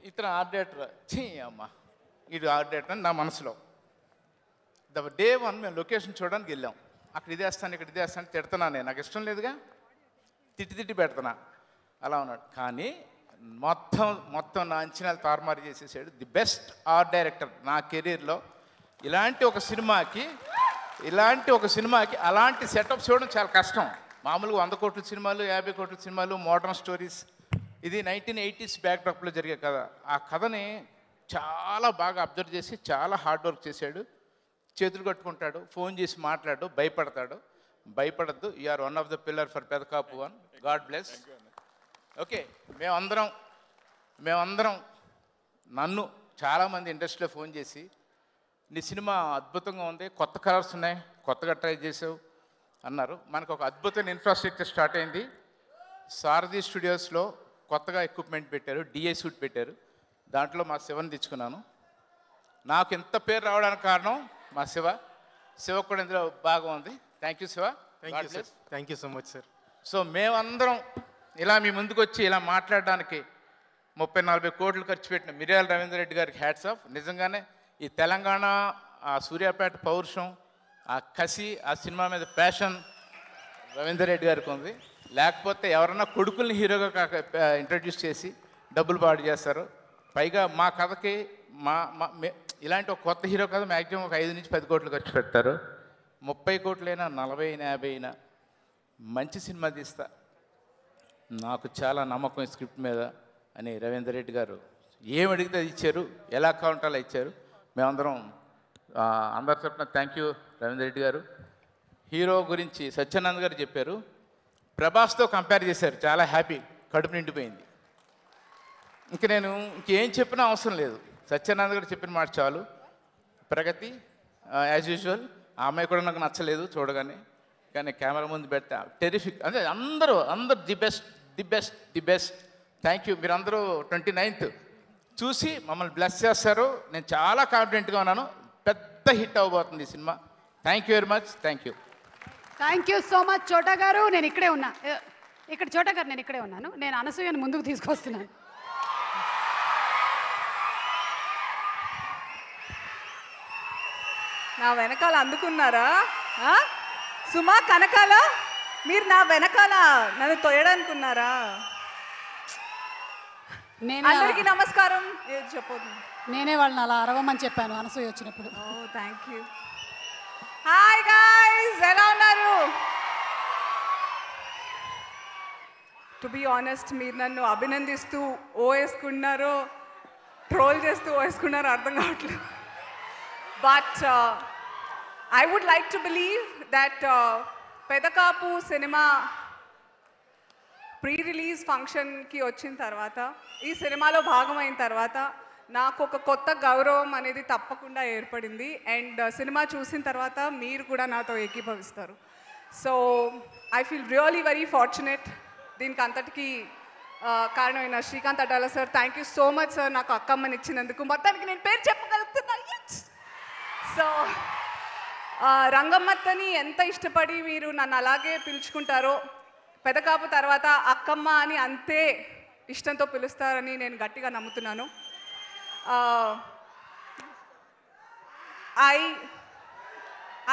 ఇతను ఆర్ట్ డైరెక్టర్. చీ అమ్మ ఇది ఆర్ట్ డైరెక్టర్ అని నా మనసులో. డే 1 మేము లొకేషన్ చూడడానికి వెళ్ళాం. అక్కడ ఇదేస్తాను ఇక్కడ ఇదేస్తాను తిడుతున్నాను, నేను నాకు ఇష్టం లేదుగా, తిట్టి పెడుతున్నా. అలా ఉన్నాడు. కానీ మొత్తం నా అంచనాలు తారుమారు చేసేసాడు. ది బెస్ట్ ఆర్ట్ డైరెక్టర్ నా కెరీర్లో. ఇలాంటి ఒక సినిమాకి అలాంటి సెటప్ చూడడం చాలా కష్టం. మామూలుగా 100 కోట్ల సినిమాలు, 50 కోట్ల సినిమాలు, మోడర్న్ స్టోరీస్. ఇది 1980s బ్యాక్డ్రాప్లో జరిగే కథ. ఆ కథని చాలా బాగా అబ్జర్వ్ చేసి చాలా హార్డ్ వర్క్ చేశాడు. చేతులు కట్టుకుంటాడు, ఫోన్ చేసి మాట్లాడు, భయపడద్దు. You are one of the pillar for Pedakapu 1. God bless. Okay, మేమందరం నన్ను చాలామంది ఇండస్ట్రీలో ఫోన్ చేసి నీ సినిమా అద్భుతంగా ఉంది, కొత్త కలర్స్ ఉన్నాయి, కొత్తగా ట్రై చేసావు అన్నారు. మనకు ఒక అద్భుతమైన ఇన్ఫ్రాస్ట్రక్చర్ స్టార్ట్ అయింది. సారథి స్టూడియోస్లో కొత్తగా ఎక్విప్మెంట్ పెట్టారు, డిఐ సూట్ పెట్టారు. దాంట్లో మా శివని తెచ్చుకున్నాను. నాకు ఎంత పేరు రావడానికి కారణం మా శివ కూడా ఇందులో బాగా ఉంది. Thank you Shiva. Thank you so much sir. So మేమందరం ఇలా మీ ముందుకు వచ్చి ఇలా మాట్లాడడానికి 30-40 కోట్లు ఖర్చు పెట్టిన మిర్యాల రవీంద్ర రెడ్డి గారికి హ్యాట్స్ ఆఫ్. నిజంగానే ఈ తెలంగాణ, ఆ సూర్యాపేట పౌరుషం, ఆ కసి, ఆ సినిమా మీద ప్యాషన్ రవీంద్ర రెడ్డి గారికి ఉంది. లేకపోతే ఎవరన్నా కొడుకుల్ని హీరోగా ఇంట్రడ్యూస్ చేసి డబ్బులు పాడు చేస్తారు. పైగా మా కథకి ఇలాంటి ఒక కొత్త హీరో కథ మ్యాక్సిమం ఒక 5 నుంచి 10 కోట్లు ఖర్చు పెడతారు. 30 కోట్లైనా 40 అయినా 50 అయినా మంచి సినిమా తీస్తా, నాకు చాలా నమ్మకం స్క్రిప్ట్ మీద అని రవీంద్ర రెడ్డి గారు ఏం అడిగితే ఇచ్చారు, ఎలా కావాలంటే ఇచ్చారు. మేమందరం అందరి తరపున థ్యాంక్ యూ రవీంద్ర రెడ్డి గారు. హీరో గురించి సత్యానంద్ గారు చెప్పారు, ప్రభాస్తో కంపేర్ చేశారు, చాలా హ్యాపీ, కడుపు నిండిపోయింది. నేను ఇంకేం చెప్పినా అవసరం లేదు, సత్యానంద్ గారు చెప్పిన మాట చాలు. ప్రగతి యాజ్ యూజువల్. ఆ అమ్మాయి కూడా నాకు నచ్చలేదు చూడగానే, కానీ కెమెరా ముందు పెడితే టెరిఫిక్. అంటే అందరూ ది బెస్ట్. Thank you. మీరందరూ 29th చూసి మమ్మల్ని బ్లెస్ చేస్తారు. నేను చాలా కాన్ఫిడెంట్గా ఉన్నాను, పెద్ద హిట్ అవ్వబోతుంది ఈ cinema. Thank you very much. Thank you so much చోటా గారు. నేను ఇక్కడే ఉన్నాను. నేను ఇక్కడే ఉన్నాను. నేను అనసూయను ముందుకు తీసుకొస్తున్నాను. నా వెనకాల అందుకున్నారా? సుమా, కనకాల, మీరు నా వెనకాల నన్ను తోయడానుకున్నారా? అందరికీ నమస్కారం. చెప్పొద్దు, నేనే వాళ్ళని అలా అరవమని చెప్పాను అనసూయ వచ్చినప్పుడు. Thank you. హాయ్ గాయ్స్, ఎలా ఉన్నారు? టు బీ ఆనెస్ట్, మీరు నన్ను అభినందిస్తూ ఓ వేసుకున్నారో ట్రోల్ చేస్తూ ఓ వేసుకున్నారో అర్థం కావట్లేదు. But I would like to believe that Pedakapu cinema pre release ఫంక్షన్కి వచ్చిన తర్వాత, ఈ సినిమాలో భాగమైన తర్వాత నాకు ఒక కొత్త గౌరవం అనేది తప్పకుండా ఏర్పడింది. అండ్ సినిమా చూసిన తర్వాత మీరు కూడా నాతో ఏకీభవిస్తారు. So I feel really very fortunate. దీనికి అంతటికీ కారణమైన Srikanth Addala sir, thank you so much sir నాకు అక్కమ్మని ఇచ్చినందుకు. మొత్తానికి నేను పేరు చెప్పగలుగుతున్నా. సో రంగమ్మత్తని ఎంత ఇష్టపడి మీరు నన్ను అలాగే పిలుచుకుంటారో, పెదకాపు తర్వాత అక్కమ్మ అని అంతే ఇష్టంతో పిలుస్తారని నేను గట్టిగా నమ్ముతున్నాను.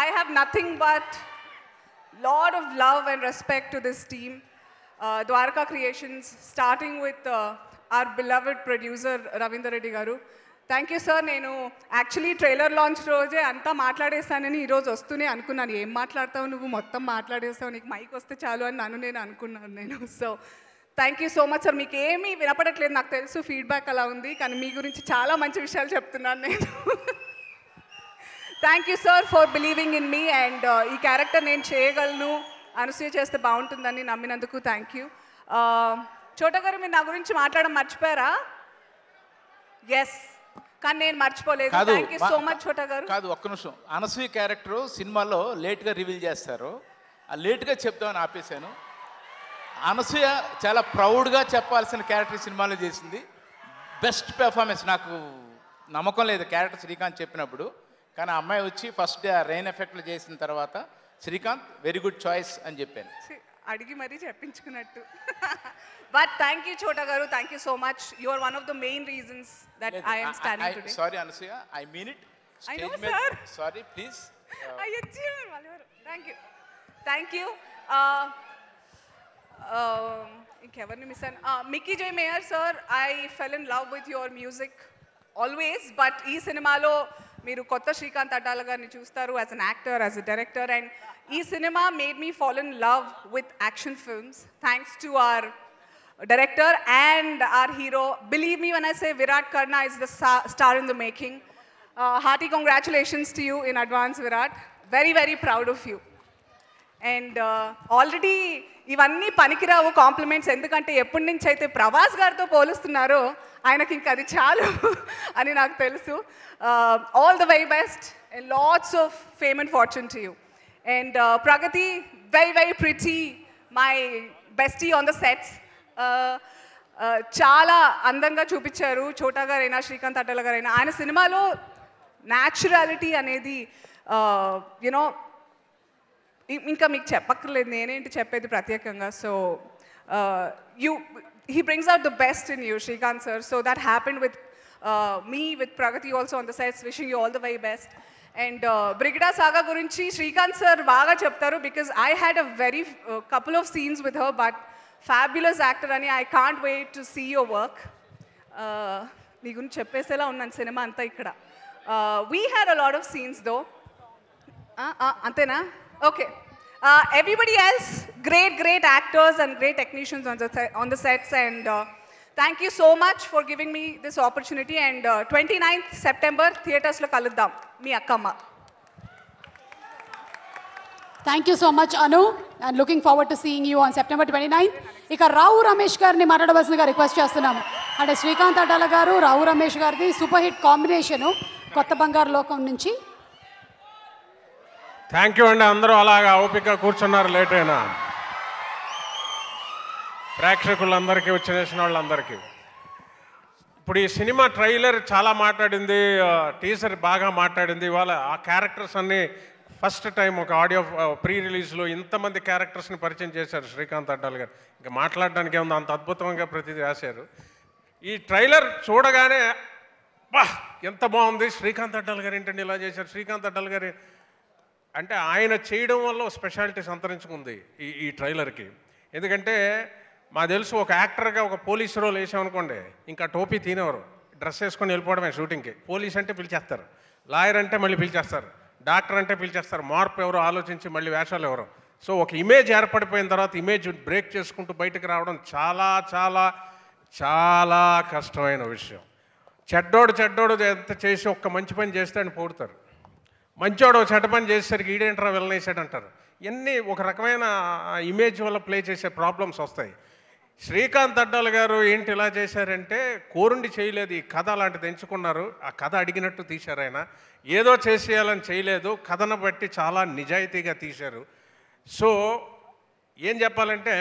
I have nothing but lot of love and respect to this team. Dwarka Creations, starting with our beloved producer Ravindra Reddy garu. Thank you sir. నేను యాక్చువల్లీ ట్రైలర్ లాంచ్ రోజే అంతా మాట్లాడేస్తానని ఈరోజు వస్తూనే అనుకున్నాను. ఏం మాట్లాడతావు నువ్వు, మొత్తం మాట్లాడేస్తావు, నీకు మైక్ వస్తే చాలు అని నేను అనుకున్నాను నేను. So thank you so much sir. మీకు ఏమీ వినపడట్లేదు నాకు తెలుసు, ఫీడ్బ్యాక్ అలా ఉంది, కానీ మీ గురించి చాలా మంచి విషయాలు చెప్తున్నాను నేను. Thank you sir for believing in me. And ఈ క్యారెక్టర్ నేను చేయగలను, అనసూయ చేస్తే బాగుంటుందని నమ్మినందుకు థ్యాంక్ యూ. చోటా గారు, మీరు నా గురించి మాట్లాడడం మర్చిపోయారా? ఎస్, కానీ నేను మర్చిపోలేదు. థ్యాంక్ యూ సో మచ్ చోటా గారు. కాదు, ఒక్క నిమిషం. అనసూయ క్యారెక్టర్ సినిమాలో లేట్గా రివీల్ చేస్తారు. ఆ లేట్గా చెప్తామని ఆపేశాను. అనసూయ చాలా ప్రౌడ్గా చెప్పాల్సిన క్యారెక్టర్ సినిమాలో చేసింది. Best performance. నాకు నమ్మకం లేదు క్యారెక్టర్ శ్రీకాంత్ చెప్పినప్పుడు, కానీ ఆ అమ్మాయి వచ్చి ఫస్ట్ డే రెయిన్ ఎఫెక్ట్లు చేసిన తర్వాత శ్రీకాంత్ వెరీ గుడ్ చాయిస్ అని చెప్పాను. అడిగి మరీ చెప్పించుకున్నట్టు. బట్ థ్యాంక్ యూ చోటా గారు, thank you so much. You are one of the main reasons that I am standing today. Sorry Anasuya, I mean it. I know sir. Sorry please. Thank you, thank you. ఇంకెవరిని miss అయ్యాను? Mickey J Meyer sir, I fell in love with your music always. But ఈ సినిమాలో మీరు కొత్త శ్రీకాంత్ అడ్డాల గారిని చూస్తారు as an actor, as a director. And ఈ cinema made me fall in love with action films thanks to our director and our hero. Believe me when I say Virat Karna is the star in the making. Hearty congratulations to you in advance, Virat. Very, very proud of you. And already ఇవన్నీ పనికిరావు compliments, ఎందుకంటే ఎప్పటి నుంచి అయితే ప్రభాస్ గారితో పోలుస్తున్నారో ఆయనకి ఇంకా అది చాలు అని నాకు తెలుసు. All the very best and lots of fame and fortune to you. And Pragati, very, very pretty, my bestie on the sets. చాలా అందంగా చూపించారు చోటా గారైనా శ్రీకాంత్ అడ్డాల గారైనా. ఆయన సినిమాలో న్యాచురాలిటీ అనేది యునో ఇంకా మీకు చెప్పక్కర్లేదు, నేనేంటి చెప్పేది ప్రత్యేకంగా. So he brings out the best in you, Srikanth sir. So that happened with me, with Pragati also on the sets. Wishing you all the very best. And Brigida Saga gurinchi Srikanth sir baga cheptaru, because I had a very couple of scenes with her, but fabulous actor ani. I can't wait to see your work. Nee gurinchi cheppesela unnanu cinema anta ikkada. We had a lot of scenes though. Antena? Okay. Everybody else, great actors and great technicians on the sets. And thank you so much for giving me this opportunity. And 29th September theaters lo kaluddam mee akkamma. Thank you so much Anu, and looking forward to seeing you on September 29th. ఇక రావు రమేష్ గారిని మాట్లాడవలసిందిగా request చేస్తున్నాము. అంటే శ్రీకాంత్ అడ్డాల గారు, రావు రమేష్ గారిది super hit combination కొత్త బంగారు లోకం నుంచి. థ్యాంక్ యూ అండి. అందరూ అలాగా ఓపిక కూర్చున్నారు లేట్ అయినా. ప్రేక్షకులందరికీ, వచ్చిన వాళ్ళందరికీ. ఇప్పుడు ఈ సినిమా ట్రైలర్ చాలా మాట్లాడింది, టీజర్ బాగా మాట్లాడింది. ఇవాళ ఆ క్యారెక్టర్స్ అన్నీ ఫస్ట్ టైం ఒక ఆడియో ప్రీ రిలీజ్లో ఇంతమంది క్యారెక్టర్స్ని పరిచయం చేశారు శ్రీకాంత్ అడ్డాల గారు. ఇంకా మాట్లాడడానికి ఏముంది, అంత అద్భుతంగా ప్రతిదీ రాశారు. ఈ ట్రైలర్ చూడగానే బా ఎంత బాగుంది, శ్రీకాంత్ అడ్డాల్ గారు ఏంటండి ఇలా చేశారు, శ్రీకాంత్ అడ్డాల్ గారు అంటే ఆయన చేయడం వల్ల స్పెషాలిటీ సంతరించుకుంది ఈ ట్రైలర్కి. ఎందుకంటే మా తెలుసు ఒక యాక్టర్గా ఒక పోలీస్ రోల్ వేసామనుకోండి ఇంకా టోపీ తినేవారు, డ్రెస్ వేసుకొని వెళ్ళిపోవడమే షూటింగ్కి. పోలీస్ అంటే పిలిచేస్తారు, లాయర్ అంటే మళ్ళీ పిలిచేస్తారు, డాక్టర్ అంటే పిలిచేస్తారు, మార్పు ఎవరో ఆలోచించి మళ్ళీ వేషాలు ఎవరో. సో ఒక ఇమేజ్ ఏర్పడిపోయిన తర్వాత ఇమేజ్ బ్రేక్ చేసుకుంటూ బయటకు రావడం చాలా చాలా చాలా కష్టమైన విషయం. చెడ్డోడు ఎంత చేసి ఒక్క మంచి పని చేస్తే అని పొగుడతారు, మంచోడు చెడ్డ పని చేసేసరికి ఈడేంట్రా వెళ్ళనేసాడు అంటారు. ఇవన్నీ ఒక రకమైన ఇమేజ్ వల్ల ప్లే చేసే ప్రాబ్లమ్స్ వస్తాయి. శ్రీకాంత్ అడ్డాల్ గారు ఏంటి ఇలా చేశారంటే కోరుండి చేయలేదు, ఈ కథ అలాంటిది ఎంచుకున్నారు, ఆ కథ అడిగినట్టు తీశారు. ఆయన ఏదో చేసేయాలని చేయలేదు, కథను బట్టి చాలా నిజాయితీగా తీశారు. సో ఏం చెప్పాలంటే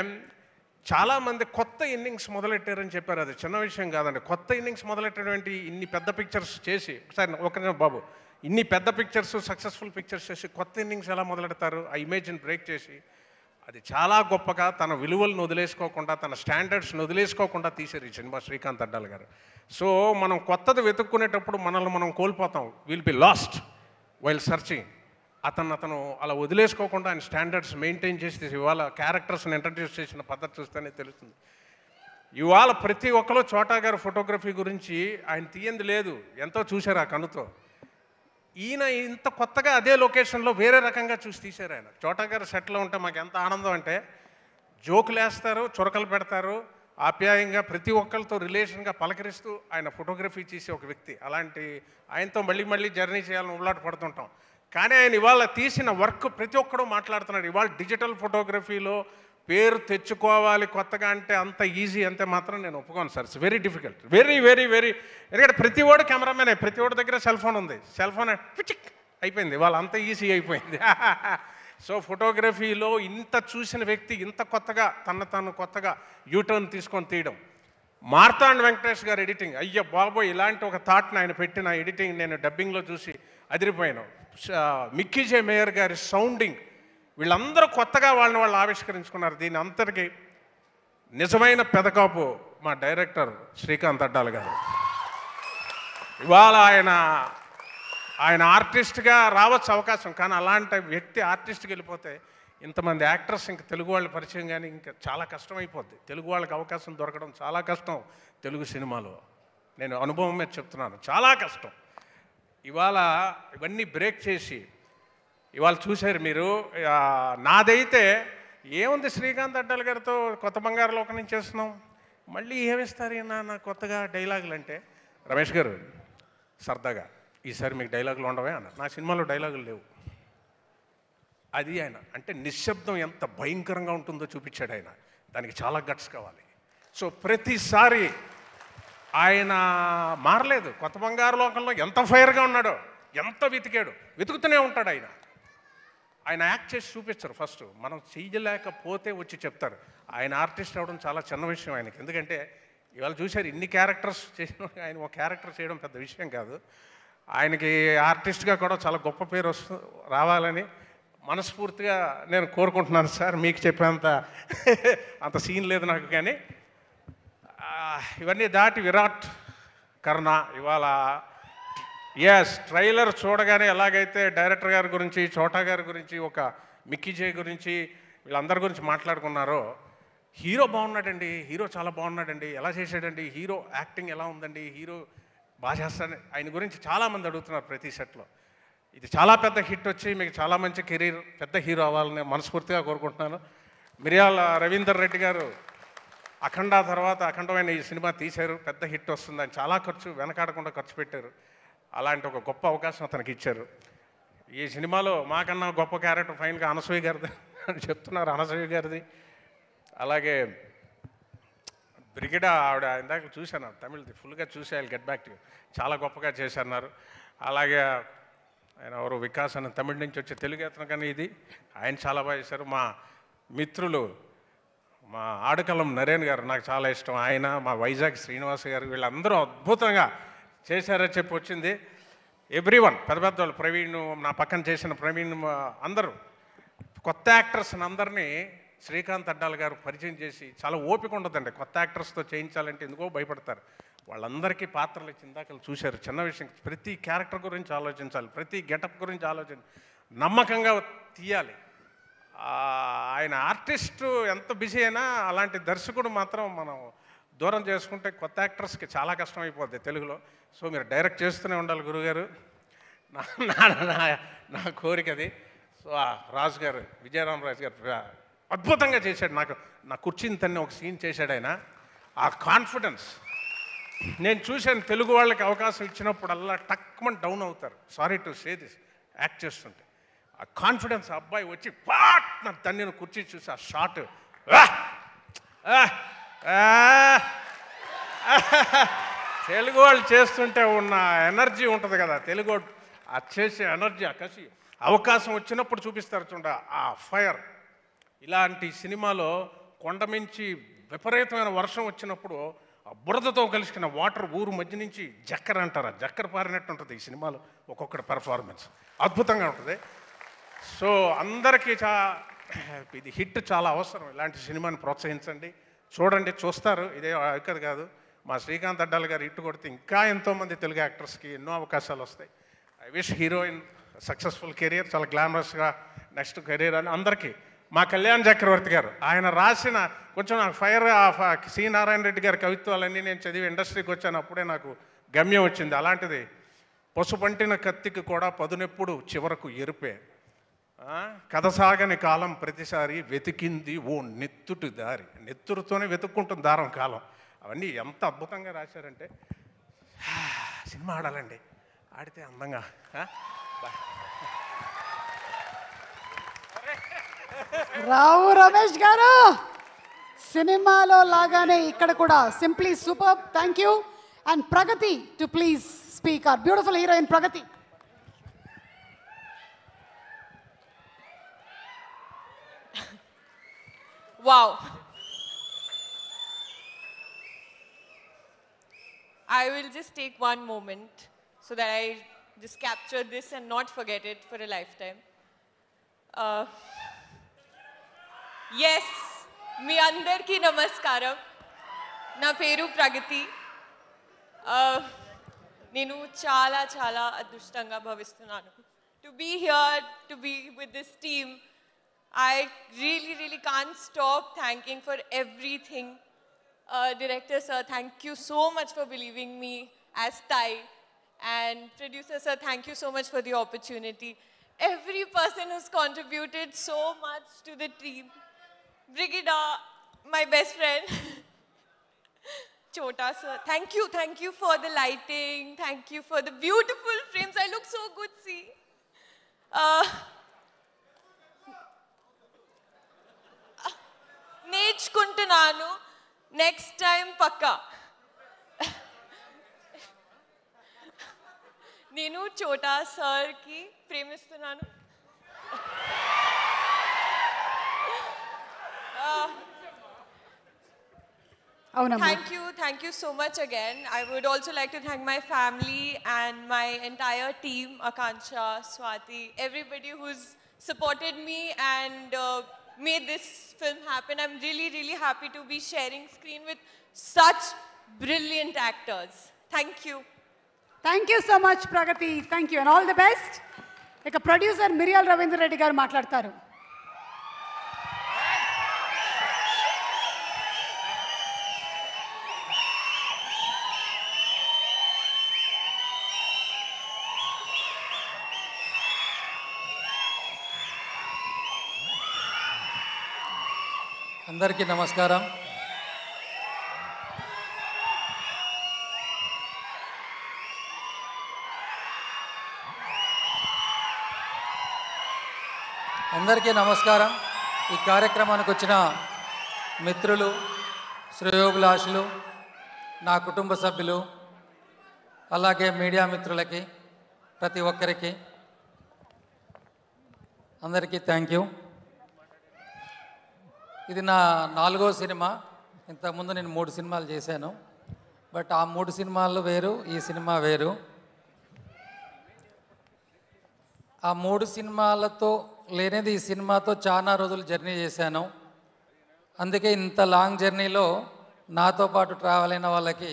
చాలామంది కొత్త ఇన్నింగ్స్ మొదలెట్టారని చెప్పారు, అది చిన్న విషయం కాదండి. కొత్త ఇన్నింగ్స్ మొదలెట్టేటువంటి ఇన్ని పెద్ద పిక్చర్స్ చేసి ఒకసారి ఒక బాబు ఇన్ని పెద్ద పిక్చర్స్ సక్సెస్ఫుల్ పిక్చర్స్ చేసి కొత్త ఇన్నింగ్స్ ఎలా మొదలెడతారు, ఆ ఇమేజ్ని బ్రేక్ చేసి అది చాలా గొప్పగా తన విలువలను వదిలేసుకోకుండా తన స్టాండర్డ్స్ని వదిలేసుకోకుండా తీశారు ఈ సినిమా శ్రీకాంత్ అడ్డాల్ గారు. సో మనం కొత్తది వెతుక్కునేటప్పుడు మనల్ని మనం కోల్పోతాం, will be lost while searching. అతను అలా వదిలేసుకోకుండా ఆయన స్టాండర్డ్స్ మెయింటైన్ చేసి ఇవాళ క్యారెక్టర్స్ని ఇంట్రడ్యూస్ చేసిన పద్ధతి చూస్తేనే తెలుస్తుంది. ఇవాళ ప్రతి ఒక్కరు చోటా గారు ఫోటోగ్రఫీ గురించి ఆయన తీయంది లేదు, ఎంతో చూశారు ఆ కనుతో. ఈయన ఇంత కొత్తగా అదే లొకేషన్లో వేరే రకంగా చూసి తీశారు. ఆయన చోటా గారు సెట్లో ఉంటే మాకు ఎంత ఆనందం అంటే జోకులు వేస్తారు, చురకలు పెడతారు, ఆప్యాయంగా ప్రతి ఒక్కరితో రిలేషన్గా పలకరిస్తూ ఆయన ఫోటోగ్రఫీ చేసే ఒక వ్యక్తి. అలాంటి ఆయనతో మళ్ళీ జర్నీ చేయాలని ఉల్లాట పడుతుంటాం. కానీ ఆయన ఇవాళ తీసిన వర్క్ ప్రతి ఒక్కడూ మాట్లాడుతున్నాడు. ఇవాళ డిజిటల్ ఫోటోగ్రఫీలో పేరు తెచ్చుకోవాలి కొత్తగా అంటే అంత ఈజీ అంతే మాత్రం నేను ఒప్పుకోను sir. It's very difficult, very very very. ఎందుకంటే ప్రతి వాడు కెమెరామెనే, ప్రతి వాడి దగ్గర సెల్ ఫోన్ ఉంది, సెల్ ఫోన్ పిచిక్ అయిపోయింది, ఇవాళ అంత ఈజీ అయిపోయింది. సో ఫోటోగ్రఫీలో ఇంత చూసిన వ్యక్తి ఇంత కొత్తగా తను కొత్తగా యూటర్న్ తీసుకొని తీయడం. మార్తాండ్ వెంకటేష్ గారు ఎడిటింగ్, అయ్యో బాబోయ్, ఇలాంటి ఒక థాట్ని ఆయన పెట్టిన ఎడిటింగ్ నేను డబ్బింగ్లో చూసి అదిరిపోయాను. మిక్కీ జే మేయర్ గారి సౌండింగ్, వీళ్ళందరూ కొత్తగా వాళ్ళు ఆవిష్కరించుకున్నారు. దీని అంతటికి నిజమైన పెదకాపు మా డైరెక్టర్ శ్రీకాంత్ అడ్డాల్ గారు. ఇవాళ ఆయన ఆర్టిస్ట్గా రావచ్చు అవకాశం, కానీ అలాంటి వ్యక్తి ఆర్టిస్ట్కి వెళ్ళిపోతే ఇంతమంది యాక్టర్స్ ఇంకా తెలుగు వాళ్ళ పరిచయం కానీ ఇంకా చాలా కష్టం అయిపోద్ది. తెలుగు వాళ్ళకి అవకాశం దొరకడం చాలా కష్టం తెలుగు సినిమాలో. నేను అనుభవం మీద చెప్తున్నాను, చాలా కష్టం. ఇవాళ ఇవన్నీ బ్రేక్ చేసి ఇవాళ చూశారు మీరు. నాదైతే ఏముంది, శ్రీకాంత్ అడ్డాల్ గారితో కొత్త బంగారు లోకం నుంచి చేస్తున్నాం, మళ్ళీ ఏమిస్తారు నా కొత్తగా డైలాగులు అంటే, రమేష్ గారు సరదాగా ఈసారి మీకు డైలాగులు ఉండవే అన్న. నా సినిమాలో డైలాగులు లేవు. అది ఆయన అంటే నిశ్శబ్దం ఎంత భయంకరంగా ఉంటుందో చూపించాడు ఆయన. దానికి చాలా గట్స్ కావాలి. సో ప్రతిసారి ఆయన మారలేదు. కొత్త బంగారు లోకంలో ఎంత ఫైర్గా ఉన్నాడో, ఎంత వెతుకుతూనే ఉంటాడు ఆయన. ఆయన యాక్ట్ చేసి చూపించరు, ఫస్ట్ మనం చెయ్యలేకపోతే వచ్చి చెప్తారు. ఆయన ఆర్టిస్ట్ అవ్వడం చాలా చిన్న విషయం ఆయనకి. ఎందుకంటే ఇవాళ చూశారు ఇన్ని క్యారెక్టర్స్ చేసిన ఆయన ఒక క్యారెక్టర్ చేయడం పెద్ద విషయం కాదు. ఆయనకి ఆర్టిస్ట్గా కూడా చాలా గొప్ప పేరు రావాలని మనస్ఫూర్తిగా నేను కోరుకుంటున్నాను సార్. మీకు చెప్పేంత అంత సీన్ లేదు నాకు, కానీ ఇవన్నీ దాటి విరాట్ కర్ణ ఇవాళ ట్రైలర్ చూడగానే ఎలాగైతే డైరెక్టర్ గారి గురించి, చోటా గారి గురించి, ఒక మిక్కీ జే గురించి, వీళ్ళందరి గురించి మాట్లాడుకున్నారో, హీరో బాగున్నాడండి, హీరో చాలా బాగున్నాడండి, ఎలా చేశాడండి, హీరో యాక్టింగ్ ఎలా ఉందండి, హీరో బాగా చేస్తాడని ఆయన గురించి చాలామంది అడుగుతున్నారు ప్రతి సెట్లో. ఇది చాలా పెద్ద హిట్ వచ్చి మీకు చాలా మంచి కెరీర్, పెద్ద హీరో అవ్వాలని మనస్ఫూర్తిగా కోరుకుంటున్నాను. మిరియాల రవీందర్ రెడ్డి గారు అఖండ తర్వాత అఖండమైన ఈ సినిమా తీశారు, పెద్ద హిట్ వస్తుంది, ఆయన చాలా వెనకాడకుండా ఖర్చు పెట్టారు. అలాంటి ఒక గొప్ప అవకాశం అతనికి ఇచ్చారు. ఈ సినిమాలో మాకన్నా గొప్ప క్యారెక్టర్ ఫైనల్గా అనసూయ గారిది అని చెప్తున్నారు, అనసూయ గారిది. అలాగే బ్రిగిడా ఆవిడ ఇందాక చూశాను, తమిళ్ది ఫుల్గా చూసి I will get back to you, చాలా గొప్పగా చేశారు. అలాగే ఆయన ఎవరు వికాస్ అని తమిళ నుంచి వచ్చే తెలుగు అతను, కానీ ఇది ఆయన చాలా బాగా చేశారు. మా మిత్రులు మా ఆడకలం నరేన్ గారు నాకు చాలా ఇష్టం, ఆయన మా వైజాగ్ శ్రీనివాస్ గారు, వీళ్ళందరూ అద్భుతంగా చేశారని చెప్పి వచ్చింది. ఎవ్రీవన్ పెద్ద పెద్దవాళ్ళు, ప్రవీణ్ నా పక్కన చేసిన ప్రవీణ్, అందరూ కొత్త యాక్టర్స్ని అందరినీ శ్రీకాంత్ అడ్డాల్ గారు పరిచయం చేసి, చాలా ఓపిక ఉండదండి కొత్త యాక్టర్స్తో చేయించాలంటే, ఎందుకో భయపడతారు. వాళ్ళందరికీ పాత్రలు ఇందాక చూశారు. చిన్న విషయం, ప్రతి క్యారెక్టర్ గురించి ఆలోచించాలి, ప్రతి గెటప్ గురించి నమ్మకంగా తీయాలి. ఆయన ఆర్టిస్టు ఎంత బిజీ అయినా అలాంటి దర్శకుడు మాత్రం మనం దూరం చేసుకుంటే కొత్త యాక్టర్స్కి చాలా కష్టం అయిపోద్ది తెలుగులో. సో మీరు డైరెక్ట్ చేస్తూనే ఉండాలి గురుగారు, నా కోరిక అది. సో రాజు గారు, విజయరామరాజు గారు అద్భుతంగా చేశాడు. నా కుర్చీని తన్ని ఒక సీన్ చేశాడు ఆయన. ఆ కాన్ఫిడెన్స్ నేను చూశాను. తెలుగు వాళ్ళకి అవకాశం ఇచ్చినప్పుడల్లా టక్మని డౌన్ అవుతారు. Sorry to say this, act చేస్తుంటే ఆ కాన్ఫిడెన్స్ అబ్బాయి వచ్చి పాట్ నా తన్ని కుర్చీ చూసి ఆ షాట్ తెలుగు వాళ్ళు చేస్తుంటే ఉన్న ఎనర్జీ ఉంటుంది కదా, తెలుగు ఆ చేసే ఎనర్జీ, ఆ కసి అవకాశం వచ్చినప్పుడు చూపిస్తారు చూడ ఆ ఫైర్. ఇలాంటి సినిమాలో కొండమించి విపరీతమైన వర్షం వచ్చినప్పుడు ఆ బురదతో కలిసిన వాటర్ ఊరు మధ్య నుంచి జక్కర అంటారు, జక్కర పారినట్టు ఉంటుంది ఈ సినిమాలో ఒక్కొక్కటి పెర్ఫార్మెన్స్ అద్భుతంగా ఉంటుంది. సో అందరికీ ఇది హిట్ చాలా అవసరం. ఇలాంటి సినిమాని ప్రోత్సహించండి, చూడండి, చూస్తారు. ఇదే ఇక్కడ కాదు, మా శ్రీకాంత్ అడ్డాల గారు హిట్ కొడితే ఇంకా ఎంతోమంది తెలుగు యాక్టర్స్కి ఎన్నో అవకాశాలు వస్తాయి. I wish heroine successful career, చాలా గ్లామరస్గా నెక్స్ట్ కెరీర్ అని అందరికీ. మా కళ్యాణ్ చక్రవర్తి గారు ఆయన రాసిన కొంచెం నాకు ఫైర్ సి నారాయణ రెడ్డి గారి కవిత్వాలన్నీ నేను చదివి ఇండస్ట్రీకి వచ్చాను, అప్పుడే నాకు గమ్యం వచ్చింది. అలాంటిది పసుపంటిన కత్తికి కూడా పదునెప్పుడు చివరకు ఎరుపే, కథ సాగని కాలం ప్రతిసారి వెతికింది ఓ నెత్తుటి దారి, నెత్తురుతోనే వెతుక్కుంటుంది దారం కాలం. అవన్నీ ఎంత అద్భుతంగా రాశారంటే సినిమా ఆడాలండి, ఆడితే అందంగా. రావు రమేష్ గారు సినిమాలో లాగానే ఇక్కడ కూడా simply super. Thank you. And Pragathi to please speak, are beautiful heroine Pragathi. Wow. I will just take one moment so that I just capture this and not forget it for a lifetime. Yes, మీ అందరికీ నమస్కారం. నా పేరు ప్రగతి. నేను చాలా చాలా అదృష్టంగా భావిస్తున్నాను to be here, to be with this team. I really can't stop thanking for everything. Director sir, thank you so much for believing me as Tai. And producer sir, thank you so much for the opportunity. Every person who's contributed so much to the team. Brigida, my best friend. Chota sir, thank you for the lighting. Thank you for the beautiful frames. I look so good, see. నేర్చుకుంటున్నాను, next time పక్కా. నేను చోటా సార్కి ప్రేమిస్తున్నాను. Thank you so much again. I would also like to thank my family and my entire team, Akansha, Swati, everybody who's supported me and made this film happen. I'm really happy to be sharing screen with such brilliant actors. Thank you. Thank you so much, Pragati. Thank you and all the best. ఇక producer మిరియాల రవీంద్ర రెడ్డి గారు మాట్లాడతారు. అందరికీ నమస్కారం. ఈ కార్యక్రమానికి వచ్చిన మిత్రులు, శ్రేయోభిలాషులు, నా కుటుంబ సభ్యులు, అలాగే మీడియా మిత్రులకి, ప్రతి ఒక్కరికి అందరికీ థ్యాంక్ యూ. ఇది నా 4వ సినిమా. ఇంతకుముందు నేను 3 సినిమాలు చేశాను. బట్ ఆ 3 సినిమాలు వేరు, ఈ సినిమా వేరు. ఆ 3 సినిమాలతో లేనిది ఈ సినిమాతో చాలా రోజులు జర్నీ చేశాను. అందుకే ఇంత లాంగ్ జర్నీలో నాతో పాటు ట్రావెల్ అయిన వాళ్ళకి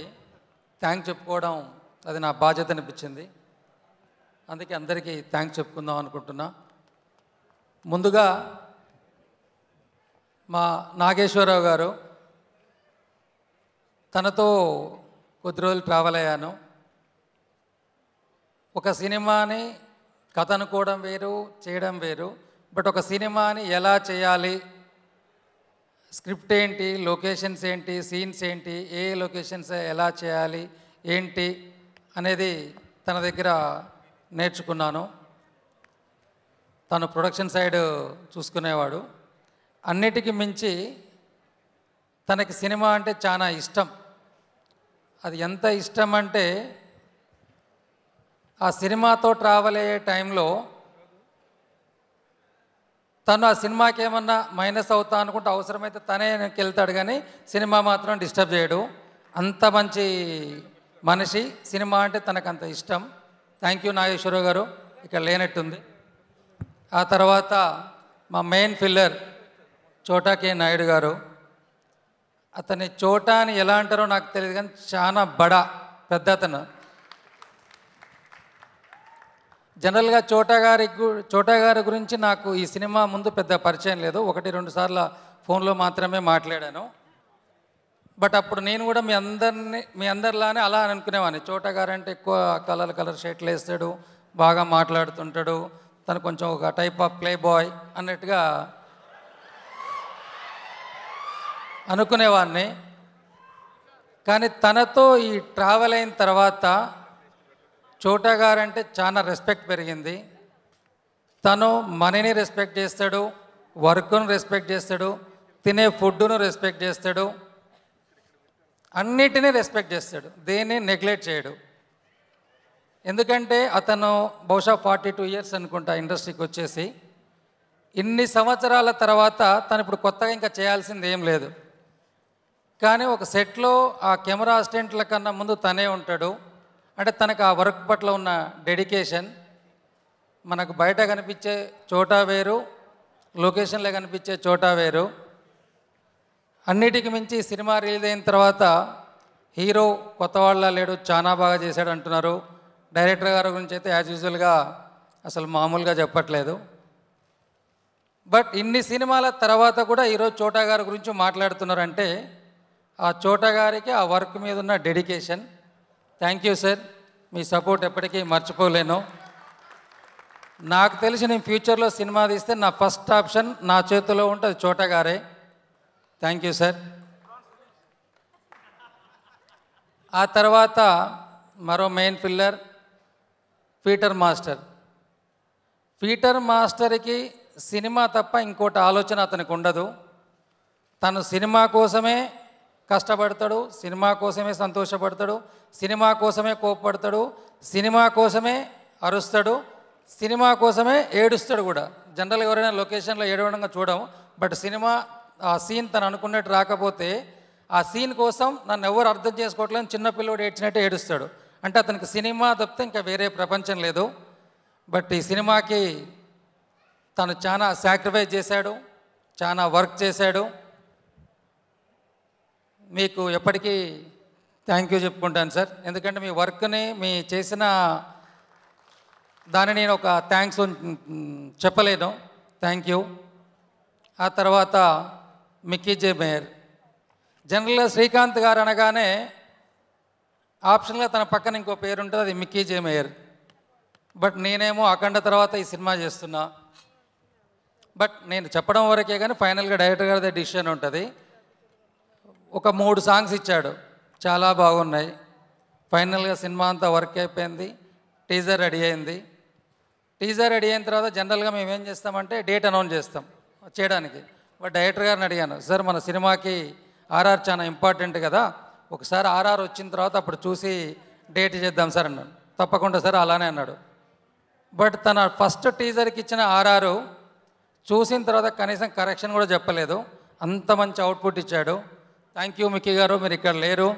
థ్యాంక్స్ చెప్పుకోవడం అది నా బాధ్యత అనిపించింది. అందుకే అందరికీ థ్యాంక్స్ చెప్పుకుందాం అనుకుంటున్నా. ముందుగా మా నాగేశ్వరరావు గారు, తనతో కొద్ది రోజులు ట్రావెల్ అయ్యాను. ఒక సినిమాని కథ అనుకోవడం వేరు, చేయడం వేరు. బట్ ఒక సినిమాని ఎలా చేయాలి, స్క్రిప్ట్ ఏంటి, లొకేషన్స్ ఏంటి, సీన్స్ ఏంటి, ఏ లొకేషన్స్ ఎలా చేయాలి ఏంటి అనేది తన దగ్గర నేర్చుకున్నాను. తను ప్రొడక్షన్ సైడ్ చూసుకునేవాడు. అన్నిటికీ మించి తనకి సినిమా అంటే చాలా ఇష్టం. అది ఎంత ఇష్టం అంటే ఆ సినిమాతో ట్రావెల్ అయ్యే టైంలో తను ఆ సినిమాకి ఏమన్నా మైనస్ అవుతా అనుకుంటే అవసరమైతే తనే వెళ్తాడు, కానీ సినిమా మాత్రం డిస్టర్బ్ చేయడు. అంత మంచి మనిషి. సినిమా అంటే తనకు అంత ఇష్టం. థ్యాంక్ యూ నాగేశ్వరరావు గారు, ఇక్కడ లేనట్టుంది. ఆ తర్వాత మా మెయిన్ ఫిల్లర్ చోటా కే నాయుడు గారు. అతని చోటా అని ఎలా అంటారో నాకు తెలియదు, కానీ చాలా పెద్ద అతను. జనరల్గా చోటా గారి గురించి నాకు ఈ సినిమా ముందు పెద్ద పరిచయం లేదు. 1-2 సార్లు ఫోన్లో మాత్రమే మాట్లాడాను. బట్ అప్పుడు నేను కూడా మీ అందరిలానే అలా అనుకునేవాడిని. చోటా గారు అంటే ఎక్కువ కలర్ షర్ట్లు వేస్తాడు, బాగా మాట్లాడుతుంటాడు, తను కొంచెం ఒక టైప్ ఆఫ్ ప్లే బాయ్ అన్నట్టుగా అనుకునేవాడిని. కానీ తనతో ఈ ట్రావెల్ అయిన తర్వాత చోటా గారు అంటే చాలా రెస్పెక్ట్ పెరిగింది. తను మనీని రెస్పెక్ట్ చేస్తాడు, వర్క్ను రెస్పెక్ట్ చేస్తాడు, తినే ఫుడ్ను రెస్పెక్ట్ చేస్తాడు, అన్నిటినీ రెస్పెక్ట్ చేస్తాడు, దేన్ని నెగ్లెక్ట్ చేయడు. ఎందుకంటే అతను బహుశా 42 ఇయర్స్ అనుకుంటా ఇండస్ట్రీకి వచ్చేసి. ఇన్ని సంవత్సరాల తర్వాత తను ఇప్పుడు కొత్తగా ఇంకా చేయాల్సింది ఏం లేదు. కానీ ఒక సెట్లో ఆ కెమెరా అసిస్టెంట్ల కన్నా ముందు తనే ఉంటాడు. అంటే తనకు ఆ వర్క్ పట్ల ఉన్న డెడికేషన్. మనకు బయట కనిపించే చోటా వేరు, లొకేషన్లో కనిపించే చోటా వేరు. అన్నిటికి మించి సినిమా రిలీజ్ అయిన తర్వాత హీరో కొత్త వాళ్ళ లేడు, చాలా బాగా చేశాడు అంటున్నారు. డైరెక్టర్ గారి గురించి అయితే యాజ్ యూజువల్గా అసలు మామూలుగా చెప్పట్లేదు. బట్ ఇన్ని సినిమాల తర్వాత కూడా ఈరోజు చోటా గారి గురించి మాట్లాడుతున్నారంటే ఆ చోటా గారికి ఆ వర్క్ మీద ఉన్న dedication. Thank you sir, me support ఎప్పటికీ మర్చిపోలేను. నాకు తెలిసి నేను ఫ్యూచర్లో సినిమా తీస్తే నా ఫస్ట్ ఆప్షన్ నా చేతిలో ఉంటే అది చోటా గారే. Thank you sir. ఆ తర్వాత మరో main filler Peter master. Peter మాస్టర్కి సినిమా తప్ప ఇంకోటి ఆలోచన అతనికి ఉండదు. తను సినిమా కోసమే కష్టపడతాడు, సినిమా కోసమే సంతోషపడతాడు, సినిమా కోసమే కోపపడతాడు, సినిమా కోసమే అరుస్తాడు, సినిమా కోసమే ఏడుస్తాడు కూడా. జనరల్గా ఎవరైనా లొకేషన్లో ఏడవడంగా చూడము. బట్ సినిమా ఆ సీన్ తను అనుకున్నట్టు రాకపోతే ఆ సీన్ కోసం నన్ను ఎవరు అర్థం చేసుకోవట్లేదు, చిన్నపిల్లడు ఏడ్చినట్టు ఏడుస్తాడు. అంటే అతనికి సినిమా తప్పితే ఇంకా వేరే ప్రపంచం లేదు. బట్ ఈ సినిమాకి తను చాలా సాక్రిఫైస్ చేశాడు, చాలా వర్క్ చేశాడు. మీకు ఎప్పటికీ థ్యాంక్ యూ చెప్పుకుంటాను సార్. ఎందుకంటే మీ వర్క్ని, మీ చేసిన దాన్ని నేను ఒక థ్యాంక్స్ చెప్పలేను. Thank you. ఆ తర్వాత మిక్కీ జే మేయర్. జనరల్గా శ్రీకాంత్ గారు అనగానే ఆప్షన్గా తన పక్కన ఇంకో పేరు ఉంటుంది, అది మిక్కీ జే మేయర్. బట్ నేనేమో అఖండ తర్వాత ఈ సినిమా చేస్తున్నా. బట్ నేను చెప్పడం వరకే కానీ ఫైనల్గా డైరెక్టర్ గారిదే డిసిషన్ ఉంటుంది. ఒక 3 సాంగ్స్ ఇచ్చాడు, చాలా బాగున్నాయి. ఫైనల్గా సినిమా అంతా వర్క్ అయిపోయింది, టీజర్ రెడీ అయింది. టీజర్ రెడీ అయిన తర్వాత జనరల్గా మేము ఏం చేస్తామంటే డేట్ అనౌన్స్ చేస్తాం చేయడానికి. బట్ డైరెక్టర్ గారిని అడిగాను, సార్ మన సినిమాకి ఆర్ఆర్ చాలా ఇంపార్టెంట్ కదా, ఒకసారి ఆర్ఆర్ వచ్చిన తర్వాత అప్పుడు చూసి డేట్ చేద్దాం సార్ అన్నాను. తప్పకుండా సార్ అలానే అన్నాడు. బట్ తన ఫస్ట్ టీజర్కి ఇచ్చిన ఆర్ఆర్ చూసిన తర్వాత కనీసం కరెక్షన్ కూడా చెప్పలేదు, అంత మంచి అవుట్పుట్ ఇచ్చాడు. థ్యాంక్ యూ మిక్కీ గారు, మీరు ఇక్కడ లేరు,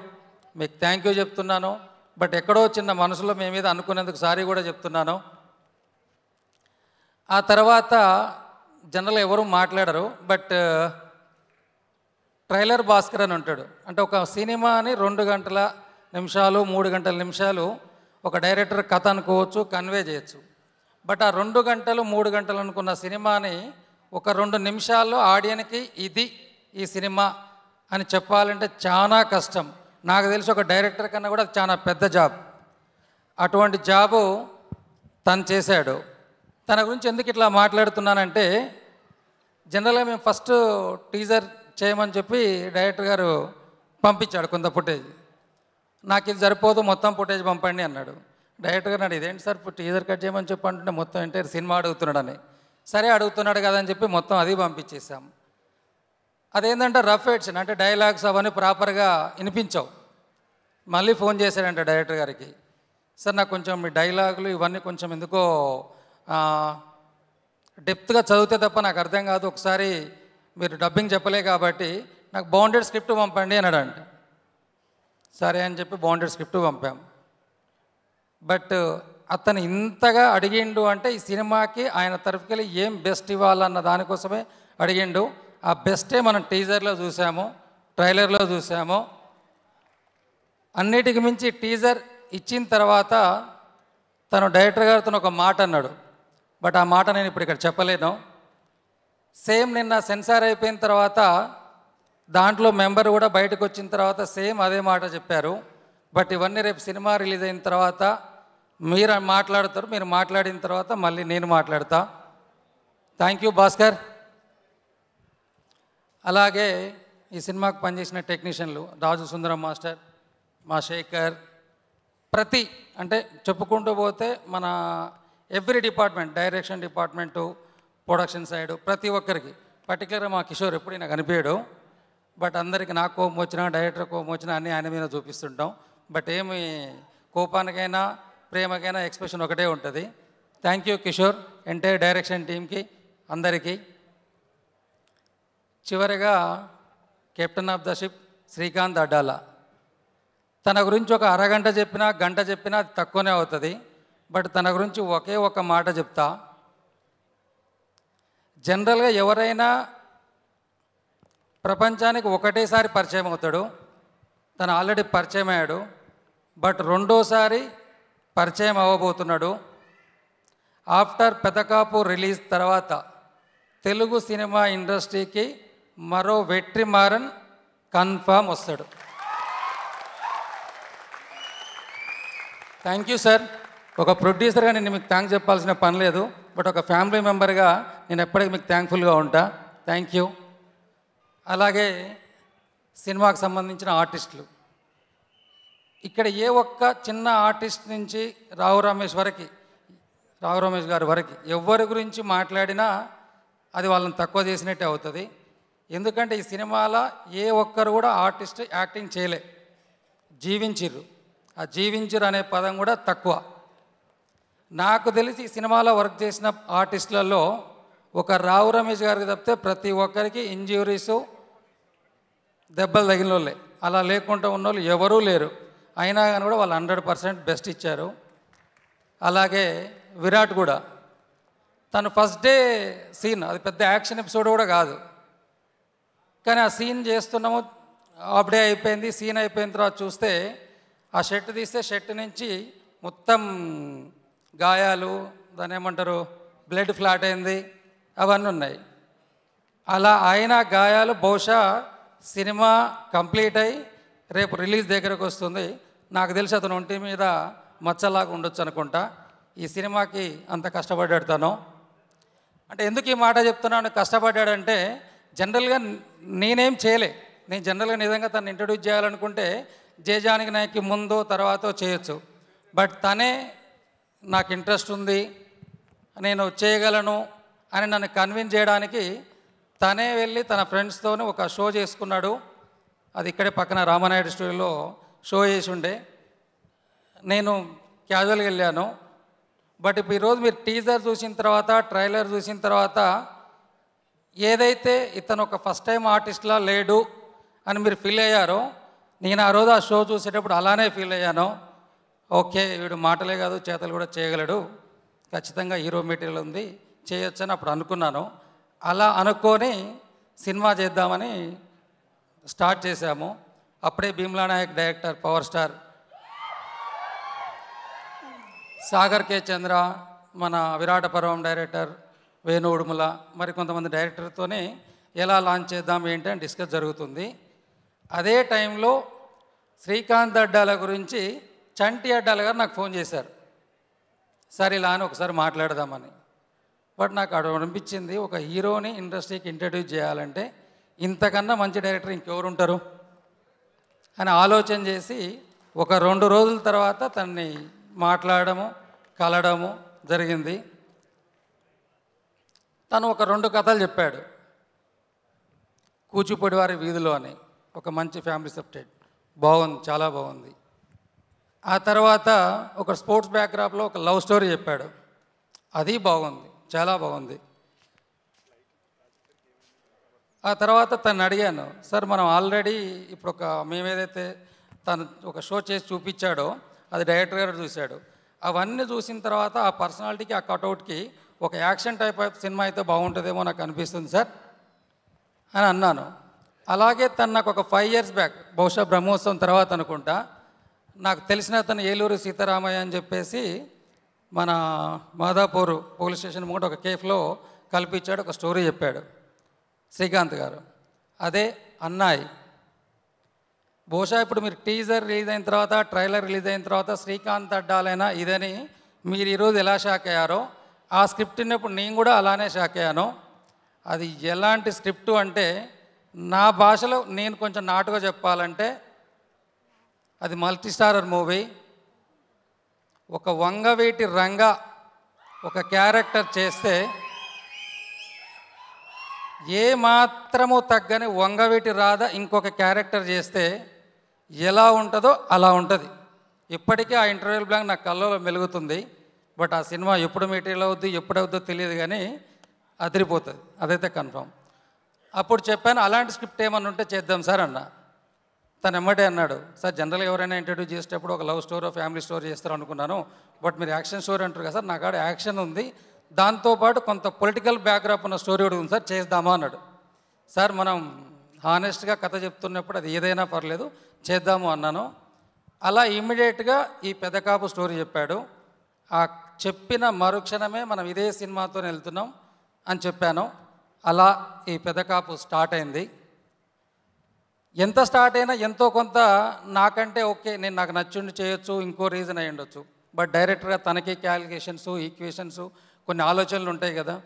మీకు థ్యాంక్ యూ చెప్తున్నాను. బట్ ఎక్కడో చిన్న మనసులో మీ మీద అనుకునేందుకు సారీ కూడా చెప్తున్నాను. ఆ తర్వాత జనరల్గా ఎవరు మాట్లాడరు, బట్ ట్రైలర్ భాస్కర్ అని ఉంటాడు. అంటే ఒక సినిమాని 2 గంటల నిమిషాలు 3 గంటల నిమిషాలు ఒక డైరెక్టర్ కథ అనుకోవచ్చు, కన్వే చేయొచ్చు. బట్ ఆ 2 గంటలు 3 గంటలు అనుకున్న సినిమాని ఒక 2 నిమిషాల్లో ఆడియన్కి ఇది ఈ సినిమా అని చెప్పాలంటే చాలా కష్టం. నాకు తెలిసి ఒక డైరెక్టర్ కన్నా కూడా చాలా పెద్ద జాబ్. అటువంటి జాబు తను చేశాడు. తన గురించి ఎందుకు ఇట్లా మాట్లాడుతున్నానంటే, జనరల్గా మేము ఫస్ట్ టీజర్ చేయమని చెప్పి డైరెక్టర్ గారు పంపించాడు కొంత ఫుటేజ్. నాకు ఇది సరిపోదు, మొత్తం ఫుటేజ్ పంపండి అన్నాడు. డైరెక్టర్ గారు అన్నాడు, ఇదేంటి సార్ టీజర్ కట్ చేయమని చెప్పి అంటుంటే మొత్తం ఎంటైర్ సినిమా అడుగుతున్నాడని. సరే అడుగుతున్నాడు కదా అని చెప్పి మొత్తం అది పంపించేసాం. అదేంటంటే రఫ్ ఎడిషన్, అంటే డైలాగ్స్ అవన్నీ ప్రాపర్గా వినిపించవు. మళ్ళీ ఫోన్ చేశాడంట డైరెక్టర్ గారికి, సార్ నాకు కొంచెం మీ డైలాగులు ఇవన్నీ కొంచెం ఎందుకో డెప్త్గా చదివితే తప్ప నాకు అర్థం కాదు, ఒకసారి మీరు డబ్బింగ్ చెప్పలే కాబట్టి నాకు బౌండెడ్ స్క్రిప్ట్ పంపండి అన్నాడంట. సరే అని చెప్పి బౌండెడ్ స్క్రిప్ట్ పంపాం. బట్ అతను ఇంతగా అడిగిండు అంటే ఈ సినిమాకి ఆయన తరఫుకెళ్ళి ఏం బెస్ట్ ఇవ్వాలన్న దానికోసమే అడిగిండు. ఆ బెస్టే మనం టీజర్లో చూసాము, ట్రైలర్లో చూసాము. అన్నిటికి మించి టీజర్ ఇచ్చిన తర్వాత తను డైరెక్టర్ గారితో ఒక మాట అన్నాడు. బట్ ఆ మాట నేను ఇప్పుడు ఇక్కడ చెప్పలేను. సేమ్ నిన్న సెన్సార్ అయిపోయిన తర్వాత దాంట్లో మెంబర్ కూడా బయటకు వచ్చిన తర్వాత సేమ్ అదే మాట చెప్పారు. బట్ ఇవన్నీ రేపు సినిమా రిలీజ్ అయిన తర్వాత మీరు మాట్లాడతారు, మీరు మాట్లాడిన తర్వాత మళ్ళీ నేను మాట్లాడతా. Thank you Bhaskar. అలాగే ఈ సినిమాకు పనిచేసిన టెక్నీషియన్లు రాజు సుందరం మాస్టర్, మా శేఖర్, ప్రతి అంటే చెప్పుకుంటూ పోతే మన every department, direction department, production side, ప్రతి ఒక్కరికి, పర్టికులర్గా మా కిషోర్ ఎప్పుడు నాకు అనిపించాడు. బట్ అందరికీ నాకు కోపం వచ్చినా, డైరెక్టర్ కోపం వచ్చినా అన్నీ ఆయన మీద చూపిస్తుంటాం. బట్ ఏమి కోపానికైనా ప్రేమకైనా ఎక్స్ప్రెషన్ ఒకటే ఉంటుంది. Thank you Kishore, entire direction టీంకి, అందరికీ. చివరిగా captain of the ship Srikanth Addala. తన గురించి ఒక అరగంట చెప్పినా, గంట చెప్పినా అది తక్కువనే అవుతుంది. బట్ తన గురించి ఒకే ఒక మాట చెప్తా. జనరల్గా ఎవరైనా ప్రపంచానికి ఒకటేసారి పరిచయం అవుతాడు, తను ఆల్రెడీ పరిచయం అయ్యాడు. బట్ రెండోసారి పరిచయం అవ్వబోతున్నాడు. ఆఫ్టర్ పెదకాపు రిలీజ్ తర్వాత తెలుగు సినిమా ఇండస్ట్రీకి మరో వెట్రిమారన్ కన్ఫామ్ వస్తాడు. Thank you sir. ఒక ప్రొడ్యూసర్గా నేను మీకు థ్యాంక్స్ చెప్పాల్సిన పని లేదు. బట్ ఒక ఫ్యామిలీ మెంబర్గా నేను ఎప్పటికీ మీకు థ్యాంక్ఫుల్గా ఉంటా. Thank you. అలాగే సినిమాకు సంబంధించిన ఆర్టిస్టులు, ఇక్కడ ఏ ఒక్క చిన్న ఆర్టిస్ట్ నుంచి రావు రమేష్ గారి వరకు ఎవరి గురించి మాట్లాడినా అది వాళ్ళని తక్కువ చేసినట్టే అవుతుంది. ఎందుకంటే ఈ సినిమాలో ఏ ఒక్కరు కూడా ఆర్టిస్ట్ యాక్టింగ్ చేయలే, జీవించిర్రు. ఆ జీవించిర్రు అనే పదం కూడా తక్కువ. నాకు తెలిసి ఈ సినిమాలో వర్క్ చేసిన ఆర్టిస్టులలో ఒక రావు రమేష్ గారికి తప్పితే ప్రతి ఒక్కరికి ఇంజ్యూరీసు, దెబ్బలు తగిన వాళ్ళే. అలా లేకుండా ఉన్న వాళ్ళు ఎవరూ లేరు. అయినా కానీ కూడా వాళ్ళు 100% బెస్ట్ ఇచ్చారు. అలాగే విరాట్ కూడా తను ఫస్ట్ డే సీన్, అది పెద్ద యాక్షన్ ఎపిసోడ్ కూడా కాదు, కానీ ఆ సీన్ చేస్తున్నాము, హాఫ్ డే అయిపోయింది, సీన్ అయిపోయిన తర్వాత చూస్తే ఆ షర్ట్ తీస్తే షర్ట్ నుంచి మొత్తం గాయాలు, దాన్ని ఏమంటారు, బ్లడ్ ఫ్లాట్ అయింది, అవన్నీ ఉన్నాయి. అలా అయిన గాయాలు బహుశా సినిమా కంప్లీట్ అయ్యి రేపు రిలీజ్ దగ్గరకు వస్తుంది. నాకు తెలిసి అతను ఒంటి మీద మచ్చలాగా ఉండొచ్చు అనుకుంటా. ఈ సినిమాకి అంత కష్టపడ్డాడు తను. అంటే ఎందుకు ఈ మాట చెప్తున్నాను కష్టపడ్డాడంటే, జనరల్గా నేనేం చేయలే. నేను జనరల్గా నిజంగా తను ఇంట్రడ్యూస్ చేయాలనుకుంటే జయజానకి నాయకి ముందో తర్వాతో చేయొచ్చు. బట్ తనే నాకు ఇంట్రెస్ట్ ఉంది, నేను చేయగలను అని నన్ను కన్విన్స్ చేయడానికి తనే వెళ్ళి తన ఫ్రెండ్స్తో ఒక షో చేసుకున్నాడు. అది ఇక్కడే పక్కన రామానాయుడు స్టూడియోలో షో చేసి ఉండే. నేను క్యాజువల్గా వెళ్ళాను. బట్ ఇప్పుడు ఈరోజు మీరు టీజర్ చూసిన తర్వాత, ట్రైలర్ చూసిన తర్వాత ఏదైతే ఇతను ఒక ఫస్ట్ టైం ఆర్టిస్ట్లా లేడు అని మీరు ఫీల్ అయ్యారో, నేను ఆ రోజు ఆ షో చూసేటప్పుడు అలానే ఫీల్ అయ్యాను. ఓకే, వీడు మాటలే కాదు చేతలు కూడా చేయగలడు, ఖచ్చితంగా హీరో మెటీరియల్ ఉంది, చేయొచ్చు అని అప్పుడు అనుకున్నాను. అలా అనుకొని సినిమా చేద్దామని స్టార్ట్ చేశాము. అప్పుడే Bheemla Nayak director, power star Sagar K Chandra, మన విరాట పర్వం డైరెక్టర్ వేణు ఉడుమల, మరి కొంతమంది డైరెక్టర్తోనే ఎలా లాంచ్ చేద్దాం ఏంటి అని డిస్కస్ జరుగుతుంది. అదే టైంలో శ్రీకాంత్ అడ్డాల గురించి చంటి అడ్డాల గారు నాకు ఫోన్ చేశారు, సార్ ఇలా అని ఒకసారి మాట్లాడదామని. బట్ నాకు అనిపించింది, ఒక హీరోని ఇండస్ట్రీకి ఇంట్రడ్యూస్ చేయాలంటే ఇంతకన్నా మంచి డైరెక్టర్ ఇంకెవరు ఉంటారు అని ఆలోచన చేసి ఒక 2 రోజుల తర్వాత తనని మాట్లాడము కలడము జరిగింది. తను ఒక 2 కథలు చెప్పాడు. కూచిపూడి వారి వీధిలో అని ఒక మంచి ఫ్యామిలీ సబ్జెక్ట్, బాగుంది, చాలా బాగుంది. ఆ తర్వాత ఒక స్పోర్ట్స్ బ్యాక్డ్రాప్లో ఒక లవ్ స్టోరీ చెప్పాడు, అది బాగుంది, చాలా బాగుంది. ఆ తర్వాత తను అడిగాను, సార్ మనం ఆల్రెడీ ఇప్పుడు మేమేదైతే తను ఒక షో చేసి చూపించాడో అది డైరెక్టర్ గారు చూశాడు. అవన్నీ చూసిన తర్వాత ఆ పర్సనాలిటీకి, ఆ కటౌట్కి ఒక యాక్షన్ టైప్ ఆఫ్ సినిమా అయితే బాగుంటుందేమో నాకు అనిపిస్తుంది సార్ అని అన్నాను. అలాగే తను నాకు ఒక 5 years బ్యాక్, బహుశా బ్రహ్మోత్సవం తర్వాత అనుకుంటా, నాకు తెలిసిన తను ఏలూరు సీతారామయ్య అని చెప్పేసి మన మాదాపూర్ పోలీస్ స్టేషన్ ముందు ఒక కేఫ్లో కల్పించాడు, ఒక స్టోరీ చెప్పాడు శ్రీకాంత్ గారు. అదే అన్నాయి. బహుశా ఇప్పుడు మీరు టీజర్ రిలీజ్ అయిన తర్వాత, ట్రైలర్ రిలీజ్ అయిన తర్వాత శ్రీకాంత్ అడ్డాలైనా ఇదని మీరు ఈరోజు ఎలా షాక్ అయ్యారో, ఆ స్క్రిప్ట్ విన్నప్పుడు నేను కూడా అలానే షాక్ అయ్యాను. అది ఎలాంటి స్క్రిప్టు అంటే, నా భాషలో నేను కొంచెం నాటుగా చెప్పాలంటే అది మల్టీ స్టారర్ మూవీ. ఒక వంగవీటి రంగ ఒక క్యారెక్టర్ చేస్తే ఏ మాత్రము తగ్గని వంగవీటి రాధ ఇంకొక క్యారెక్టర్ చేస్తే ఎలా ఉంటుందో అలా ఉంటుంది. ఇప్పటికీ ఆ ఇంటర్వ్యూల్ బ్లాంక్ నా కళ్ళలో మెలుగుతుంది. బట్ ఆ సినిమా ఎప్పుడు మెటీరియల్ అవుద్ది, ఎప్పుడవుద్దో తెలియదు, కానీ అదిరిపోతుంది, అదైతే కన్ఫర్మ్. అప్పుడు చెప్పాను, అలాంటి స్క్రిప్ట్ ఏమన్నా ఉంటే చేద్దాం సార్ అన్న. తను ఎమ్మటే అన్నాడు, సార్ జనరల్గా ఎవరైనా ఇంట్రడ్యూస్ చేసేటప్పుడు ఒక లవ్ స్టోరీ, ఫ్యామిలీ స్టోరీ చేస్తారు అనుకున్నాను, బట్ మీరు యాక్షన్ స్టోరీ అంటారు కదా సార్, నా కాడ యాక్షన్ ఉంది, దాంతోపాటు కొంత పొలిటికల్ బ్యాక్గ్రౌండ్ ఉన్న స్టోరీ కూడా ఉంది సార్, చేద్దామా అన్నాడు. సార్ మనం హానెస్ట్గా కథ చెప్తున్నప్పుడు అది ఏదైనా పర్లేదు చేద్దాము అన్నాను. అలా ఇమ్మీడియట్గా ఈ పెదకాపు స్టోరీ చెప్పాడు. ఆ చెప్పిన మరుక్షణమే మనం ఇదే సినిమాతో వెళ్తున్నాం అని చెప్పాను. అలా ఈ పెదకాపు స్టార్ట్ అయింది. ఎంత స్టార్ట్ అయినా ఎంతో కొంత నాకంటే ఓకే, నేను నాకు నచ్చిండి చేయొచ్చు, ఇంకో రీజన్ అయి ఉండొచ్చు. బట్ డైరెక్టర్గా తనకి క్యాలిక్యులేషన్స్, ఈక్వేషన్స్, కొన్ని ఆలోచనలు ఉంటాయి కదా.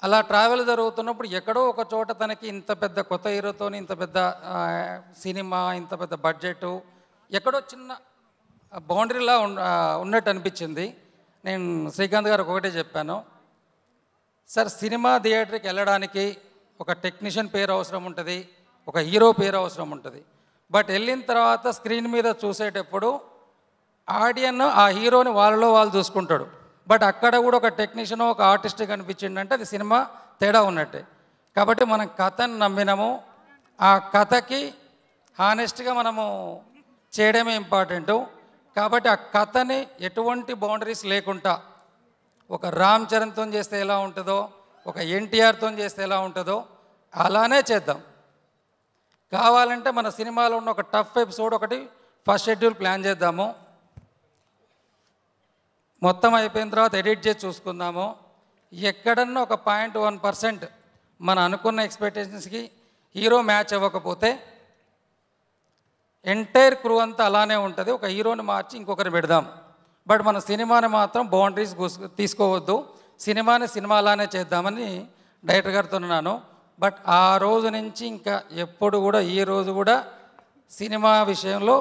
అలా ట్రావెల్ జరుగుతున్నప్పుడు ఎక్కడో ఒక చోట తనకి ఇంత పెద్ద కొత్త హీరోతో ఇంత పెద్ద సినిమా, ఇంత పెద్ద బడ్జెట్, ఎక్కడో చిన్న బౌండరీలా ఉన్నట్టు అనిపించింది. నేను శ్రీకాంత్ గారు ఒకటే చెప్పాను, సార్ సినిమా థియేటర్కి వెళ్ళడానికి ఒక టెక్నీషియన్ పేరు అవసరం ఉంటుంది, ఒక హీరో పేరు అవసరం ఉంటుంది. బట్ వెళ్ళిన తర్వాత స్క్రీన్ మీద చూసేటప్పుడు ఆడియన్ ఆ హీరోని వాళ్ళలో వాళ్ళు చూసుకుంటాడు. బట్ అక్కడ కూడా ఒక టెక్నీషియన్, ఒక ఆర్టిస్ట్ కనిపించిందంటే అది సినిమా తేడా ఉన్నట్టే. కాబట్టి మనం కథను నమ్మినాము, ఆ కథకి హానెస్ట్గా మనము చేయడమే ఇంపార్టెంటు. కాబట్టి ఆ కథని ఎటువంటి బౌండరీస్ లేకుండా, ఒక రామ్ చరణ్తో చేస్తే ఎలా ఉంటుందో, ఒక ఎన్టీఆర్తో చేస్తే ఎలా ఉంటుందో అలానే చేద్దాం. కావాలంటే మన సినిమాలో ఉన్న ఒక టఫ్ ఎపిసోడ్ ఒకటి ఫస్ట్ షెడ్యూల్ ప్లాన్ చేద్దాము, మొత్తం అయిపోయిన తర్వాత ఎడిట్ చేసి చూసుకుందాము. ఎక్కడన్నా ఒక 0.1% మన అనుకున్న ఎక్స్పెక్టేషన్స్కి హీరో మ్యాచ్ అవ్వకపోతే ఎంటైర్ క్రూ అంతా అలానే ఉంటుంది, ఒక హీరోని మార్చి ఇంకొకరు పెడదాం. బట్ మన సినిమాని మాత్రం బౌండరీస్ తీసుకోవద్దు, సినిమాని సినిమా అలానే చేద్దామని డైరెక్టర్ గారితో ఉన్నాను. బట్ ఆ రోజు నుంచి ఇంకా ఎప్పుడు కూడా, ఈ రోజు కూడా సినిమా విషయంలో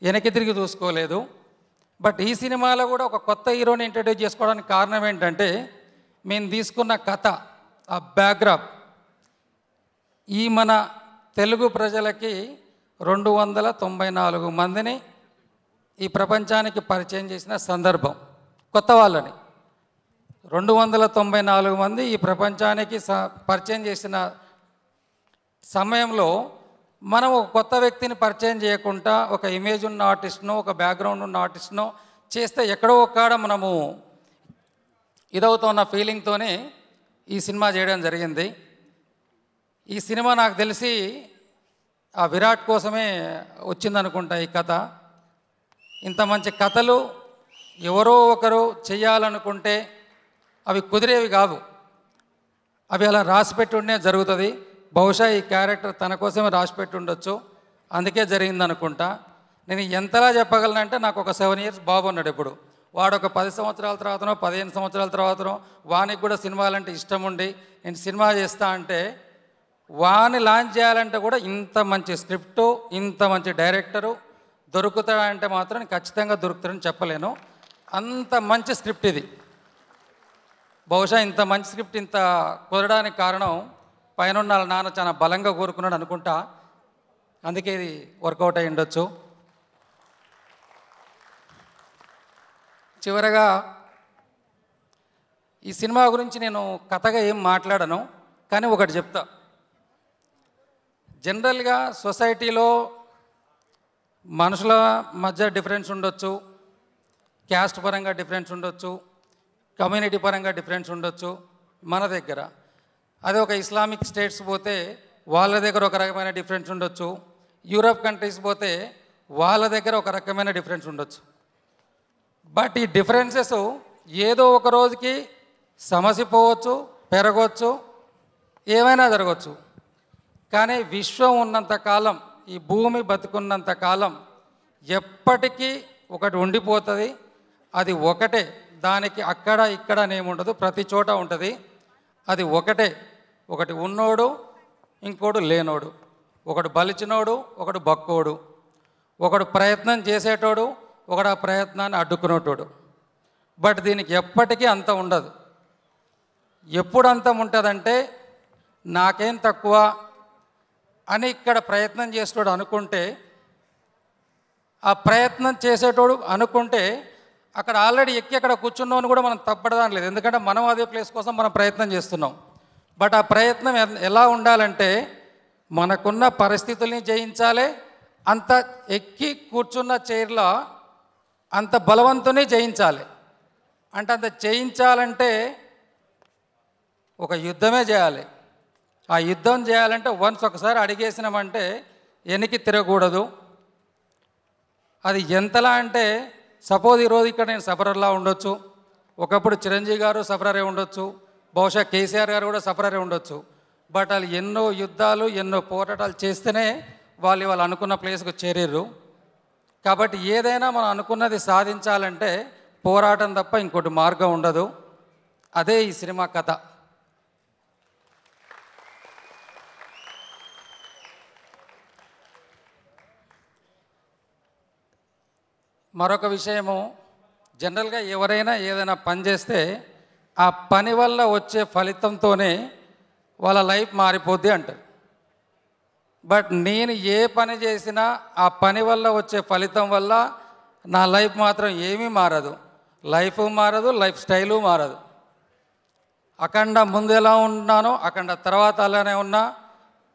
వెనక్కి తిరిగి చూసుకోలేదు. బట్ ఈ సినిమాలో కూడా ఒక కొత్త హీరోని ఇంట్రడ్యూస్ చేసుకోవడానికి కారణం ఏంటంటే, మేము తీసుకున్న కథ, ఆ బ్యాక్డ్రాప్, ఈ మన తెలుగు ప్రజలకి 294 మందిని ఈ ప్రపంచానికి పరిచయం చేసిన సందర్భం. కొత్త వాళ్ళని 294 మంది ఈ ప్రపంచానికి పరిచయం చేసిన సమయంలో మనం ఒక కొత్త వ్యక్తిని పరిచయం చేయకుండా ఒక ఇమేజ్ ఉన్న ఆర్టిస్ట్నో, ఒక బ్యాక్గ్రౌండ్ ఉన్న ఆర్టిస్ట్నో చేస్తే ఎక్కడో ఒక్కడ మనము ఇదవుతున్న ఫీలింగ్తోనే ఈ సినిమా చేయడం జరిగింది. ఈ సినిమా నాకు తెలిసి ఆ విరాట్ కోసమే వచ్చిందనుకుంటా ఈ కథ. ఇంత మంచి కథలు ఎవరో ఒకరు చేయాలనుకుంటే అవి కుదిరేవి కాదు, అవి అలా రాసిపెట్టి ఉండే జరుగుతుంది. బహుశా ఈ క్యారెక్టర్ తన కోసమే రాసిపెట్టి ఉండొచ్చు, అందుకే జరిగింది అనుకుంటా. నేను ఎంతలా చెప్పగలనంటే నాకు ఒక 7 years బాబు ఉన్నాడు. ఇప్పుడు వాడు ఒక 10 సంవత్సరాల తర్వాతనో 15 సంవత్సరాల తర్వాతనో వానికి కూడా సినిమాలంటే ఇష్టం ఉండి నేను సినిమా చేస్తా అంటే వాని లాంచ్ చేయాలంటే కూడా ఇంత మంచి స్క్రిప్టు, ఇంత మంచి డైరెక్టరు దొరుకుతాడంటే మాత్రం ఖచ్చితంగా దొరుకుతాడని చెప్పలేను. అంత మంచి స్క్రిప్ట్ ఇది. బహుశా ఇంత మంచి స్క్రిప్ట్ ఇంత కుదరడానికి కారణం పైన ఉన్న వాళ్ళ నాన్న చాలా బలంగా కోరుకున్నాడు అనుకుంటా, అందుకే ఇది వర్కౌట్ అయి ఉండొచ్చు. చివరగా ఈ సినిమా గురించి నేను కథగా ఏం మాట్లాడను, కానీ ఒకటి చెప్తా. జనరల్గా సొసైటీలో మనుషుల మధ్య డిఫరెన్స్ ఉండొచ్చు, క్యాస్ట్ పరంగా డిఫరెన్స్ ఉండొచ్చు, కమ్యూనిటీ పరంగా డిఫరెన్స్ ఉండొచ్చు. మన దగ్గర అదే ఒక ఇస్లామిక్ స్టేట్స్ పోతే వాళ్ళ దగ్గర ఒక రకమైన డిఫరెన్స్ ఉండొచ్చు, యూరోప్ కంట్రీస్ పోతే వాళ్ళ దగ్గర ఒక రకమైన డిఫరెన్స్ ఉండొచ్చు. బట్ ఈ డిఫరెన్సెస్ ఏదో ఒక రోజుకి సమసిపోవచ్చు, పెరగవచ్చు, ఏమైనా జరగవచ్చు. కానీ విశ్వం ఉన్నంత కాలం, ఈ భూమి బతుకున్నంత కాలం ఎప్పటికీ ఒకటి ఉండిపోతుంది. అది ఒకటే, దానికి అక్కడ ఇక్కడ ఏముండదు, ప్రతి చోట ఉంటుంది. అది ఒకటే, ఒకటి ఉన్నోడు ఇంకోడు లేనోడు, ఒకడు బలిచినోడు ఒకడు బక్కోడు, ఒకడు ప్రయత్నం చేసేటోడు ఒకడు ఆ ప్రయత్నాన్ని అడ్డుకునేటోడు. బట్ దీనికి ఎప్పటికీ అంతం ఉండదు. ఎప్పుడు అంతం ఉంటుందంటే నాకేం తక్కువ అని ఇక్కడ ప్రయత్నం చేసేటోడు అనుకుంటే, ఆ ప్రయత్నం చేసేటోడు అనుకుంటే అక్కడ ఆల్రెడీ ఎక్కి అక్కడ కూర్చున్నాను కూడా మనం తప్పడదాని లేదు, ఎందుకంటే మనం అదే ప్లేస్ కోసం మనం ప్రయత్నం చేస్తున్నాం. బట్ ఆ ప్రయత్నం ఎలా ఉండాలంటే మనకున్న పరిస్థితుల్ని జయించాలి, అంత ఎక్కి కూర్చున్న చైర్లో అంత బలవంతుని జయించాలి. అంటే అంత జయించాలంటే ఒక యుద్ధమే చేయాలి. ఆ యుద్ధం చేయాలంటే వన్స్ ఒకసారి అడిగేసినామంటే వెనక్కి తిరగకూడదు. అది ఎంతలా అంటే సపోజ్ ఈరోజు ఇక్కడ నేను సఫరర్లా ఉండొచ్చు, ఒకప్పుడు చిరంజీవి గారు సఫరరే ఉండొచ్చు, బహుశా కేసీఆర్ గారు కూడా సఫరరే ఉండొచ్చు. బట్ వాళ్ళు ఎన్నో యుద్ధాలు ఎన్నో పోరాటాలు చేస్తేనే వాళ్ళు అనుకున్న ప్లేస్కి చేరారు. కాబట్టి ఏదైనా మనం అనుకున్నది సాధించాలంటే పోరాటం తప్ప ఇంకోటి మార్గం ఉండదు. అదే ఈ సినిమా కథ. మరొక విషయము, జనరల్గా ఎవరైనా ఏదైనా పని చేస్తే ఆ పని వల్ల వచ్చే ఫలితంతోనే వాళ్ళ లైఫ్ మారిపోద్ది అంటారు. బట్ నేను ఏ పని చేసినా ఆ పని వల్ల వచ్చే ఫలితం వల్ల నా లైఫ్ మాత్రం ఏమీ మారదు. లైఫ్ మారదు, లైఫ్ స్టైలు మారదు. అఖండ ముందు ఎలా ఉన్నానో అఖండ తర్వాత అలానే ఉన్నా,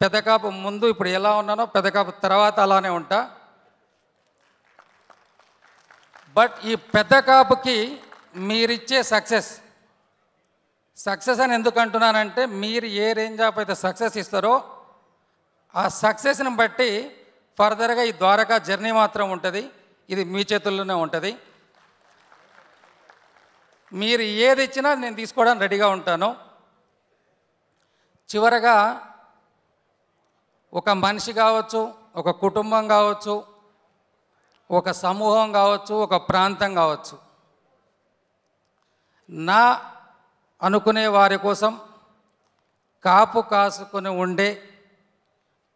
పెదకాపు ముందు ఇప్పుడు ఎలా ఉన్నానో పెదకాపు తర్వాత అలానే ఉంటా. బట్ ఈ పెద్ద కాపుకి మీరిచ్చే సక్సెస్ అని ఎందుకు అంటున్నానంటే, మీరు ఏ రేంజ్ ఆఫ్ అయితే సక్సెస్ ఇస్తారో ఆ సక్సెస్ని బట్టి ఫర్దర్గా ఈ ద్వారకా జర్నీ మాత్రం ఉంటుంది. ఇది మీ చేతుల్లోనే ఉంటుంది. మీరు ఏది ఇచ్చినా నేను తీసుకోవడానికి రెడీగా ఉంటాను. చివరగా ఒక మనిషి కావచ్చు, ఒక కుటుంబం కావచ్చు, ఒక సమూహం కావచ్చు, ఒక ప్రాంతం కావచ్చు, నా అనుకునే వారి కోసం కాపు కాసుకొని ఉండే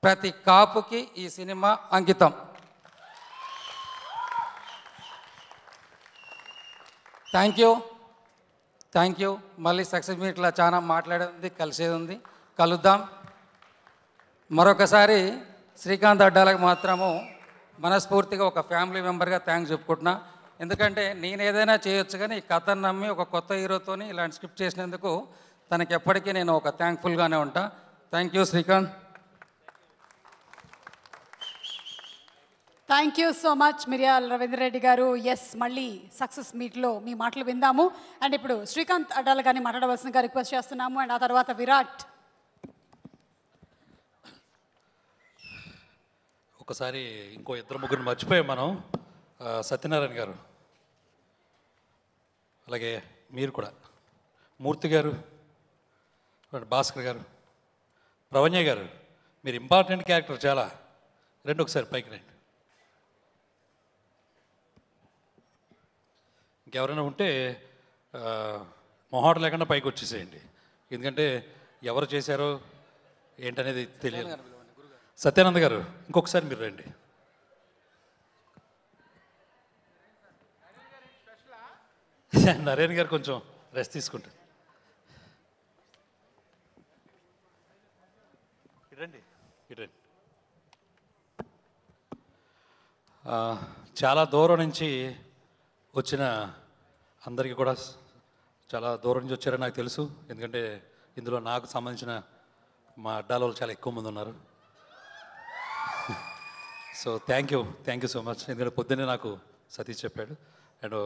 ప్రతి కాపుకి ఈ సినిమా అంకితం. Thank you. మళ్ళీ సక్సెస్ మీట్లో చాలా మాట్లాడేది, కలిసేది ఉంది. కలుద్దాం. మరొకసారి శ్రీకాంత్ అడ్డాలకు మాత్రము మనస్ఫూర్తిగా ఒక ఫ్యామిలీ మెంబర్గా థ్యాంక్స్ చెప్పుకుంటున్నా. ఎందుకంటే నేను ఏదైనా చేయొచ్చు, కానీ ఈ కథను నమ్మి ఒక కొత్త హీరోతోని ఇలాంటి స్క్రిప్ట్ చేసినందుకు తనకి ఎప్పటికీ నేను ఒక థ్యాంక్ఫుల్గానే ఉంటా. Thank you Srikanth. Thank you so much మిరియాల రవీంద్ర రెడ్డి గారు. ఎస్, మళ్ళీ సక్సెస్ మీట్లో మీ మాటలు విందాము. అండ్ ఇప్పుడు శ్రీకాంత్ అడ్డాల గారిని మాట్లాడవలసిందిగా రిక్వెస్ట్ చేస్తున్నాము. అండ్ ఆ తర్వాత విరాట్. ఒకసారి ఇంకో 2-3 మర్చిపోయాం మనం. సత్యనారాయణ గారు అలాగే మీరు కూడా, మూర్తి గారు, భాస్కర్ గారు, ప్రవణ్య గారు, మీరు ఇంపార్టెంట్ క్యారెక్టర్ చాలా. రెండు ఒకసారి పైకి రండి. ఇంకెవరైనా ఉంటే మొహాట లేకుండా పైకి వచ్చేసేయండి, ఎందుకంటే ఎవరు చేశారో ఏంటనేది తెలియదు. సత్యానంద్ గారు ఇంకొకసారి మీరు రండి. నరేన్ గారు కొంచెం రెస్ట్ తీసుకుంటారు. రండి రండి. చాలా దూరం నుంచి వచ్చిన అందరికీ కూడా, చాలా దూరం నుంచి వచ్చారని నాకు తెలుసు, ఎందుకంటే ఇందులో నాకు సంబంధించిన మా అడ్డాల వాళ్ళు చాలా ఎక్కువ మంది ఉన్నారు. So thank you so much. ఎందుకంటే పొద్దున్నే నాకు సతీష్ చెప్పాడు. అండ్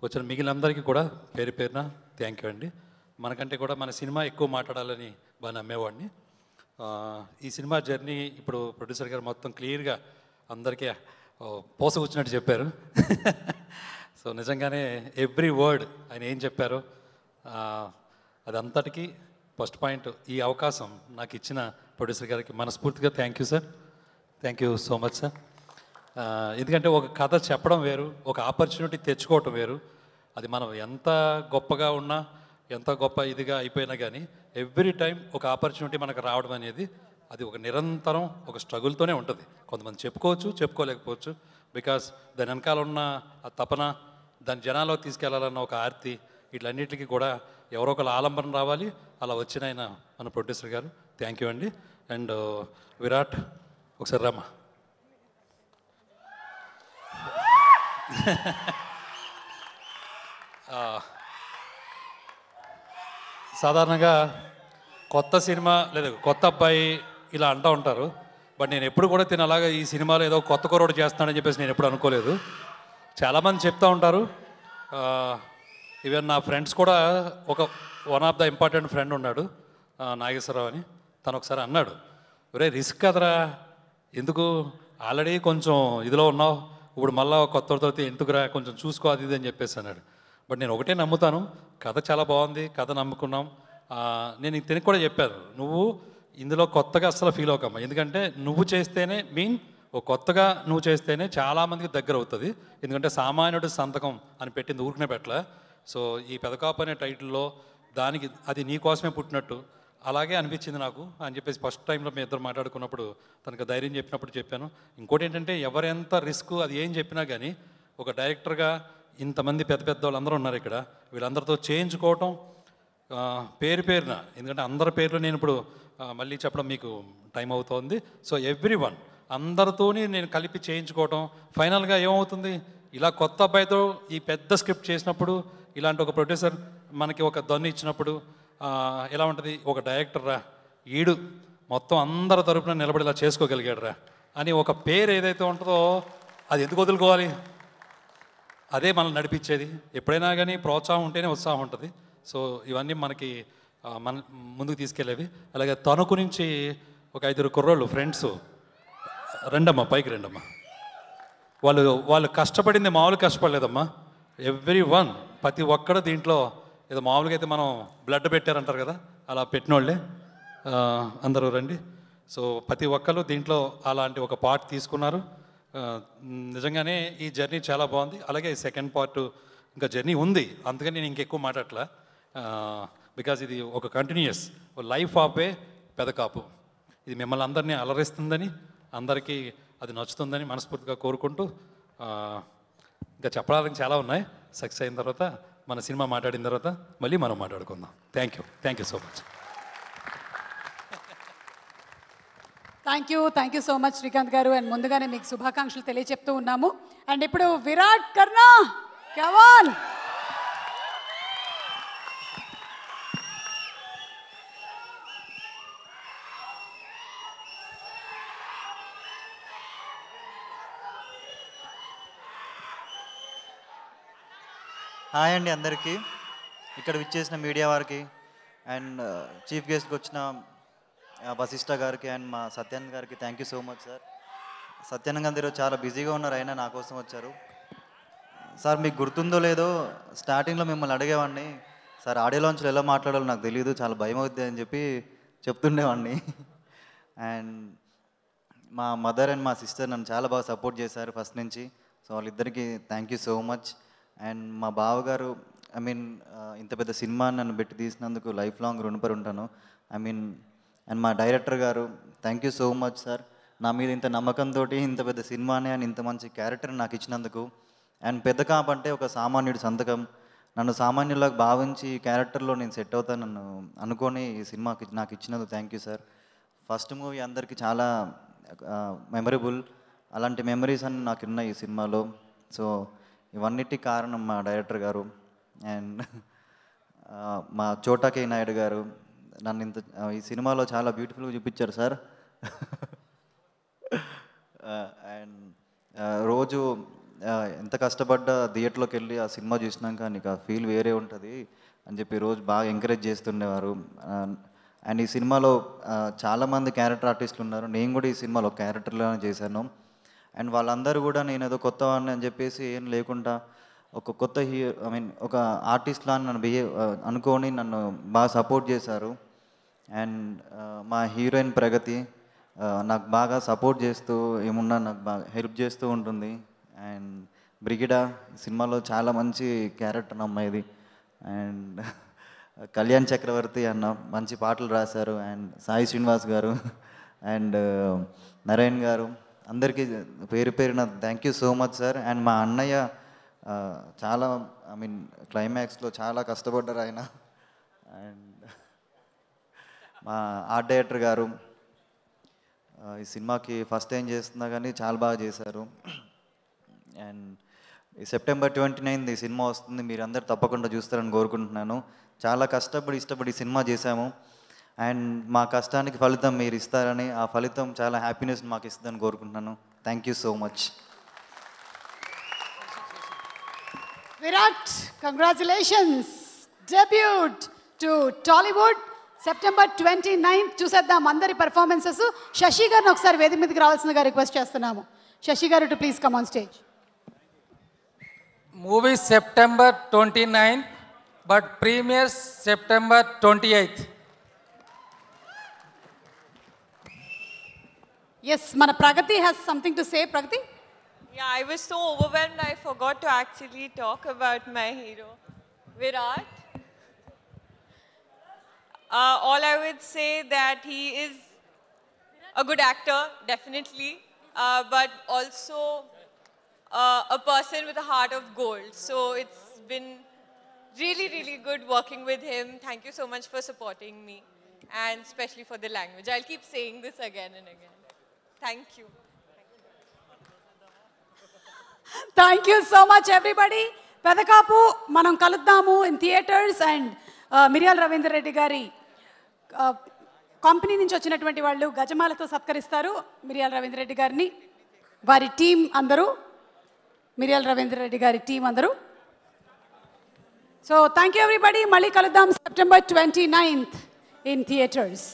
వచ్చిన మిగిలినందరికీ కూడా పేరు పేరున థ్యాంక్ యూ అండి. మనకంటే కూడా మన సినిమా ఎక్కువ మాట్లాడాలని బాగా నమ్మేవాడిని. ఈ సినిమా జర్నీ ఇప్పుడు ప్రొడ్యూసర్ గారు మొత్తం క్లియర్గా అందరికీ పోసకొచ్చినట్టు చెప్పారు. సో నిజంగానే ఎవ్రీ వర్డ్ ఆయన ఏం చెప్పారో అదంతటికీ ఫస్ట్ పాయింట్. ఈ అవకాశం నాకు ఇచ్చిన ప్రొడ్యూసర్ గారికి మనస్ఫూర్తిగా thank you sir. Thank you so much sir. ఎందుకంటే ఒక కథ చెప్పడం వేరు, ఒక ఆపర్చునిటీ తెచ్చుకోవటం వేరు. అది మనం ఎంత గొప్పగా ఉన్నా, ఎంత గొప్ప ఇదిగా అయిపోయినా కానీ ఎవ్రీ టైం ఒక ఆపర్చునిటీ మనకు రావడం అనేది అది ఒక నిరంతరం ఒక స్ట్రగుల్తోనే ఉంటుంది. కొంతమంది చెప్పుకోవచ్చు, చెప్పుకోలేకపోవచ్చు. బికాస్ దాని వెనకాల ఉన్న ఆ తపన, దాని జనాల్లో తీసుకెళ్లాలన్న ఒక ఆర్తి, వీటన్నిటికీ కూడా ఎవరో ఒకరు ఆలంబన రావాలి. అలా వచ్చిన ఆయన మన ప్రొడ్యూసర్ గారు. థ్యాంక్ యూ అండి. అండ్ విరాట్ ఒకసారి రామా. సాధారణంగా కొత్త సినిమా లేదా కొత్త అబ్బాయి ఇలా అంటూ ఉంటారు. బట్ నేను ఎప్పుడు కూడా అలాగా ఈ సినిమాలో ఏదో కొత్త కుర్రోడు చేస్తున్నాడని చెప్పేసి నేను ఎప్పుడు అనుకోలేదు. చాలామంది చెప్తూ ఉంటారు. ఈవెన్ నా ఫ్రెండ్స్ కూడా one of the important friend ఉన్నాడు, నాగేశ్వరరావు అని. తను ఒకసారి అన్నాడు, ఒరే రిస్క్ కదరా, ఎందుకు ఆల్రెడీ కొంచెం ఇదిలో ఉన్నావు, ఇప్పుడు మళ్ళీ కొత్తతో ఎందుకురా, కొంచెం చూసుకో అది ఇది అని చెప్పేసి అన్నాడు. బట్ నేను ఒకటే నమ్ముతాను, కథ చాలా బాగుంది, కథ నమ్ముకున్నాం. నేను తినకు కూడా చెప్పాను, నువ్వు ఇందులో కొత్తగా అస్సలు ఫీల్ అవ్వకమ్మా, ఎందుకంటే నువ్వు చేస్తేనే కొత్తగా నువ్వు చేస్తేనే చాలామందికి దగ్గర అవుతుంది. ఎందుకంటే సామాన్యుడి సంతకం అని పెట్టింది ఊరికనే పెట్టలే. సో ఈ పెదకాపు అనే టైటిల్లో దానికి అది నీ కోసమే పుట్టినట్టు అలాగే అనిపించింది నాకు అని చెప్పేసి ఫస్ట్ టైంలో మీ ఇద్దరు మాట్లాడుకున్నప్పుడు తనకు ధైర్యం చెప్పినప్పుడు చెప్పాను. ఇంకోటి ఏంటంటే ఎవరెంత రిస్క్ అది ఏం చెప్పినా కానీ ఒక డైరెక్టర్గా ఇంతమంది పెద్ద పెద్ద వాళ్ళందరూ ఉన్నారు ఇక్కడ, వీళ్ళందరితో చేయించుకోవటం పేరు పేరున, ఎందుకంటే అందరి పేర్లు నేను ఇప్పుడు మళ్ళీ చెప్పడం మీకు టైం అవుతోంది. సో ఎవ్రీ వన్ అందరితోని నేను కలిపి చేయించుకోవటం ఫైనల్గా ఏమవుతుంది, ఇలా కొత్త అబ్బాయితో ఈ పెద్ద స్క్రిప్ట్ చేసినప్పుడు ఇలాంటి ఒక ప్రొడ్యూసర్ మనకి ఒక దన్ను ఇచ్చినప్పుడు ఎలా ఉంటుంది, ఒక డైరెక్టర్ రా ఈడు మొత్తం అందరి తరపున నిలబడి ఇలా చేసుకోగలిగాడు రా అని ఒక పేరు ఏదైతే ఉంటుందో అది ఎందుకు వదులుకోవాలి, అదే మనల్ని నడిపించేది. ఎప్పుడైనా కానీ ప్రోత్సాహం ఉంటేనే ఉత్సాహం ఉంటుంది. సో ఇవన్నీ మనకి మన ముందుకు తీసుకెళ్ళేవి. అలాగే తణుకు నుంచి ఒక 5 కుర్రోళ్ళు ఫ్రెండ్స్, రెండమ్మా పైకి రెండమ్మా, వాళ్ళు కష్టపడింది మామూలు కష్టపడలేదమ్మా. ఎవ్రీ వన్ ప్రతి ఒక్కడు దీంట్లో ఏదో మామూలుగా అయితే మనం బ్లడ్ పెట్టారంటారు కదా, అలా పెట్టినోళ్ళే అందరూ రండి. సో ప్రతి ఒక్కరు దీంట్లో అలాంటి ఒక పార్ట్ తీసుకున్నారు. నిజంగానే ఈ జర్నీ చాలా బాగుంది. అలాగే సెకండ్ పార్ట్ ఇంకా జర్నీ ఉంది, అందుకని నేను ఇంకెక్కువ మాట్లాడట్లా. బికాజ్ ఇది ఒక కంటిన్యూయస్ లైఫ్ ఆఫ్ ఏ పెదకాపు. ఇది మిమ్మల్ని అందరినీ అలరిస్తుందని, అందరికీ అది నచ్చుతుందని మనస్ఫూర్తిగా కోరుకుంటూ, ఇంకా చెప్పడానికి చాలా ఉన్నాయి. సక్సెస్ అయిన తర్వాత మన సినిమా మాట్లాడిన తర్వాత మళ్ళీ మనం మాట్లాడుకుందాం. Thank you so much. Thank you so much Srikanth గారు. అండ్ ముందుగానే మీకు శుభాకాంక్షలు తెలియజెప్తూ ఉన్నాము. అండ్ ఇప్పుడు విరాట్ కర్నా కమాన్. హాయ్ అండి అందరికీ, ఇక్కడ విచ్చేసిన మీడియా వారికి అండ్ చీఫ్ గెస్ట్కి వచ్చిన వశిష్ఠ గారికి అండ్ మా సత్యానంద్ గారికి thank you so much sir. Satyanand గారు ఈరోజు చాలా బిజీగా ఉన్నారు, అయినా నా కోసం వచ్చారు. సార్ మీకు గుర్తుందో లేదో స్టార్టింగ్లో మిమ్మల్ని అడిగేవాడిని, సార్ ఆడియో లాంచ్లో ఎలా మాట్లాడాలో నాకు తెలియదు, చాలా భయం అవుద్ది అని చెప్పి చెప్తుండేవాడిని. అండ్ మా మదర్ అండ్ మా సిస్టర్ నన్ను చాలా బాగా సపోర్ట్ చేశారు ఫస్ట్ నుంచి. సో వాళ్ళిద్దరికీ thank you so much. And మా బావగారు ఇంత పెద్ద సినిమా నన్ను పెట్టి తీసినందుకు లైఫ్ లాంగ్ రుణపడి ఉంటాను. అండ్ మా డైరెక్టర్ గారు thank you so much sir, నా మీద ఇంత నమ్మకంతో ఇంత పెద్ద సినిమానే అని ఇంత మంచి క్యారెక్టర్ నాకు ఇచ్చినందుకు. అండ్ పెద్ద కాప్ అంటే ఒక సామాన్యుడి సంతకం, నన్ను సామాన్యులకు భావించి ఈ క్యారెక్టర్లో నేను సెట్ అవుతాను నన్ను అనుకొని ఈ సినిమాకి నాకు ఇచ్చినందుకు thank you sir. First movie అందరికీ చాలా మెమరబుల్, అలాంటి మెమరీస్ అన్ని నాకు ఉన్నాయి ఈ సినిమాలో. సో ఇవన్నిటి కారణం మా డైరెక్టర్ గారు. అండ్ మా చోటా కే నాయుడు గారు నన్ను ఈ సినిమాలో చాలా బ్యూటిఫుల్గా చూపించారు సార్. అండ్ రోజు ఎంత కష్టపడ్డా థియేటర్లోకి వెళ్ళి ఆ సినిమా చూసినాక నీకు ఆ ఫీల్ వేరే ఉంటుంది అని చెప్పి రోజు బాగా ఎంకరేజ్ చేస్తుండేవారు. అండ్ ఈ సినిమాలో చాలామంది క్యారెక్టర్ ఆర్టిస్టులు ఉన్నారు, నేను కూడా ఈ సినిమాలో ఒక క్యారెక్టర్లోనే చేశాను. అండ్ వాళ్ళందరూ కూడా నేను ఏదో కొత్త వాడిని అని చెప్పేసి ఏం లేకుండా ఒక కొత్త ఒక ఆర్టిస్ట్లా నన్ను అనుకొని నన్ను బాగా సపోర్ట్ చేశారు. అండ్ మా హీరోయిన్ ప్రగతి నాకు బాగా సపోర్ట్ చేస్తూ ఏమున్నా నాకు బాగా హెల్ప్ చేస్తూ ఉంటుంది. అండ్ బ్రిగిడా సినిమాలో చాలా మంచి క్యారెక్టర్ అమ్మాయిది. అండ్ కళ్యాణ్ చక్రవర్తి అన్న మంచి పాటలు రాశారు. అండ్ సాయి శ్రీనివాస్ గారు అండ్ నరేన్ గారు అందరికీ పేరు పేరున thank you so much sir. And మా అన్నయ్య చాలా క్లైమాక్స్లో చాలా కష్టపడ్డారు ఆయన. అండ్ మా ఆర్ట్ డైరెక్టర్ గారు ఈ సినిమాకి ఫస్ట్ టైం చేస్తున్నా కానీ చాలా బాగా చేశారు. అండ్ ఈ September 29 ఈ సినిమా వస్తుంది, మీరందరూ తప్పకుండా చూస్తారని కోరుకుంటున్నాను. చాలా ఇష్టపడి ఈ సినిమా చేశాము. అండ్ మా కష్టానికి ఫలితం మీరు ఇస్తారని, ఆ ఫలితం చాలా హ్యాపీనెస్ మాకు ఇస్తుందని కోరుకుంటున్నాను. Thank you so much. Virat, congratulations, debut to Tollywood. September 29 చూసేద్దాం అందరి పర్ఫార్మెన్సెస్. శశి గారిని ఒకసారి వేదిక మీదకి రావాల్సిందిగా రిక్వెస్ట్ చేస్తున్నాము. శశి గారు to please come on stage. Movie September 29 but premieres September 28. Yes, మన ప్రగతి has something to say. Pragati? Yeah, I was so overwhelmed I forgot to actually talk about my hero, Virat. All I would say that he is a good actor, definitely, but also a person with a heart of gold. So it's been really, really good working with him. Thank you so much for supporting me, and especially for the language. I'll keep saying this again and again. Thank you. Thank you so much, everybody. Pedakapu మనం కలుద్దాము in theatres. And మిరియాల రవీందర్ రెడ్డి గారి company నుంచి వచ్చినటువంటి వాళ్ళు గజమాలతో సత్కరిస్తారు మిరియాల రవీందర్ రెడ్డి గారిని, వారి టీం అందరూ, మిరియాల రవీందర్ రెడ్డి గారి టీం అందరూ. So thank you everybody. మళ్ళీ కలుద్దాం September 29 ఇన్ థియేటర్స్.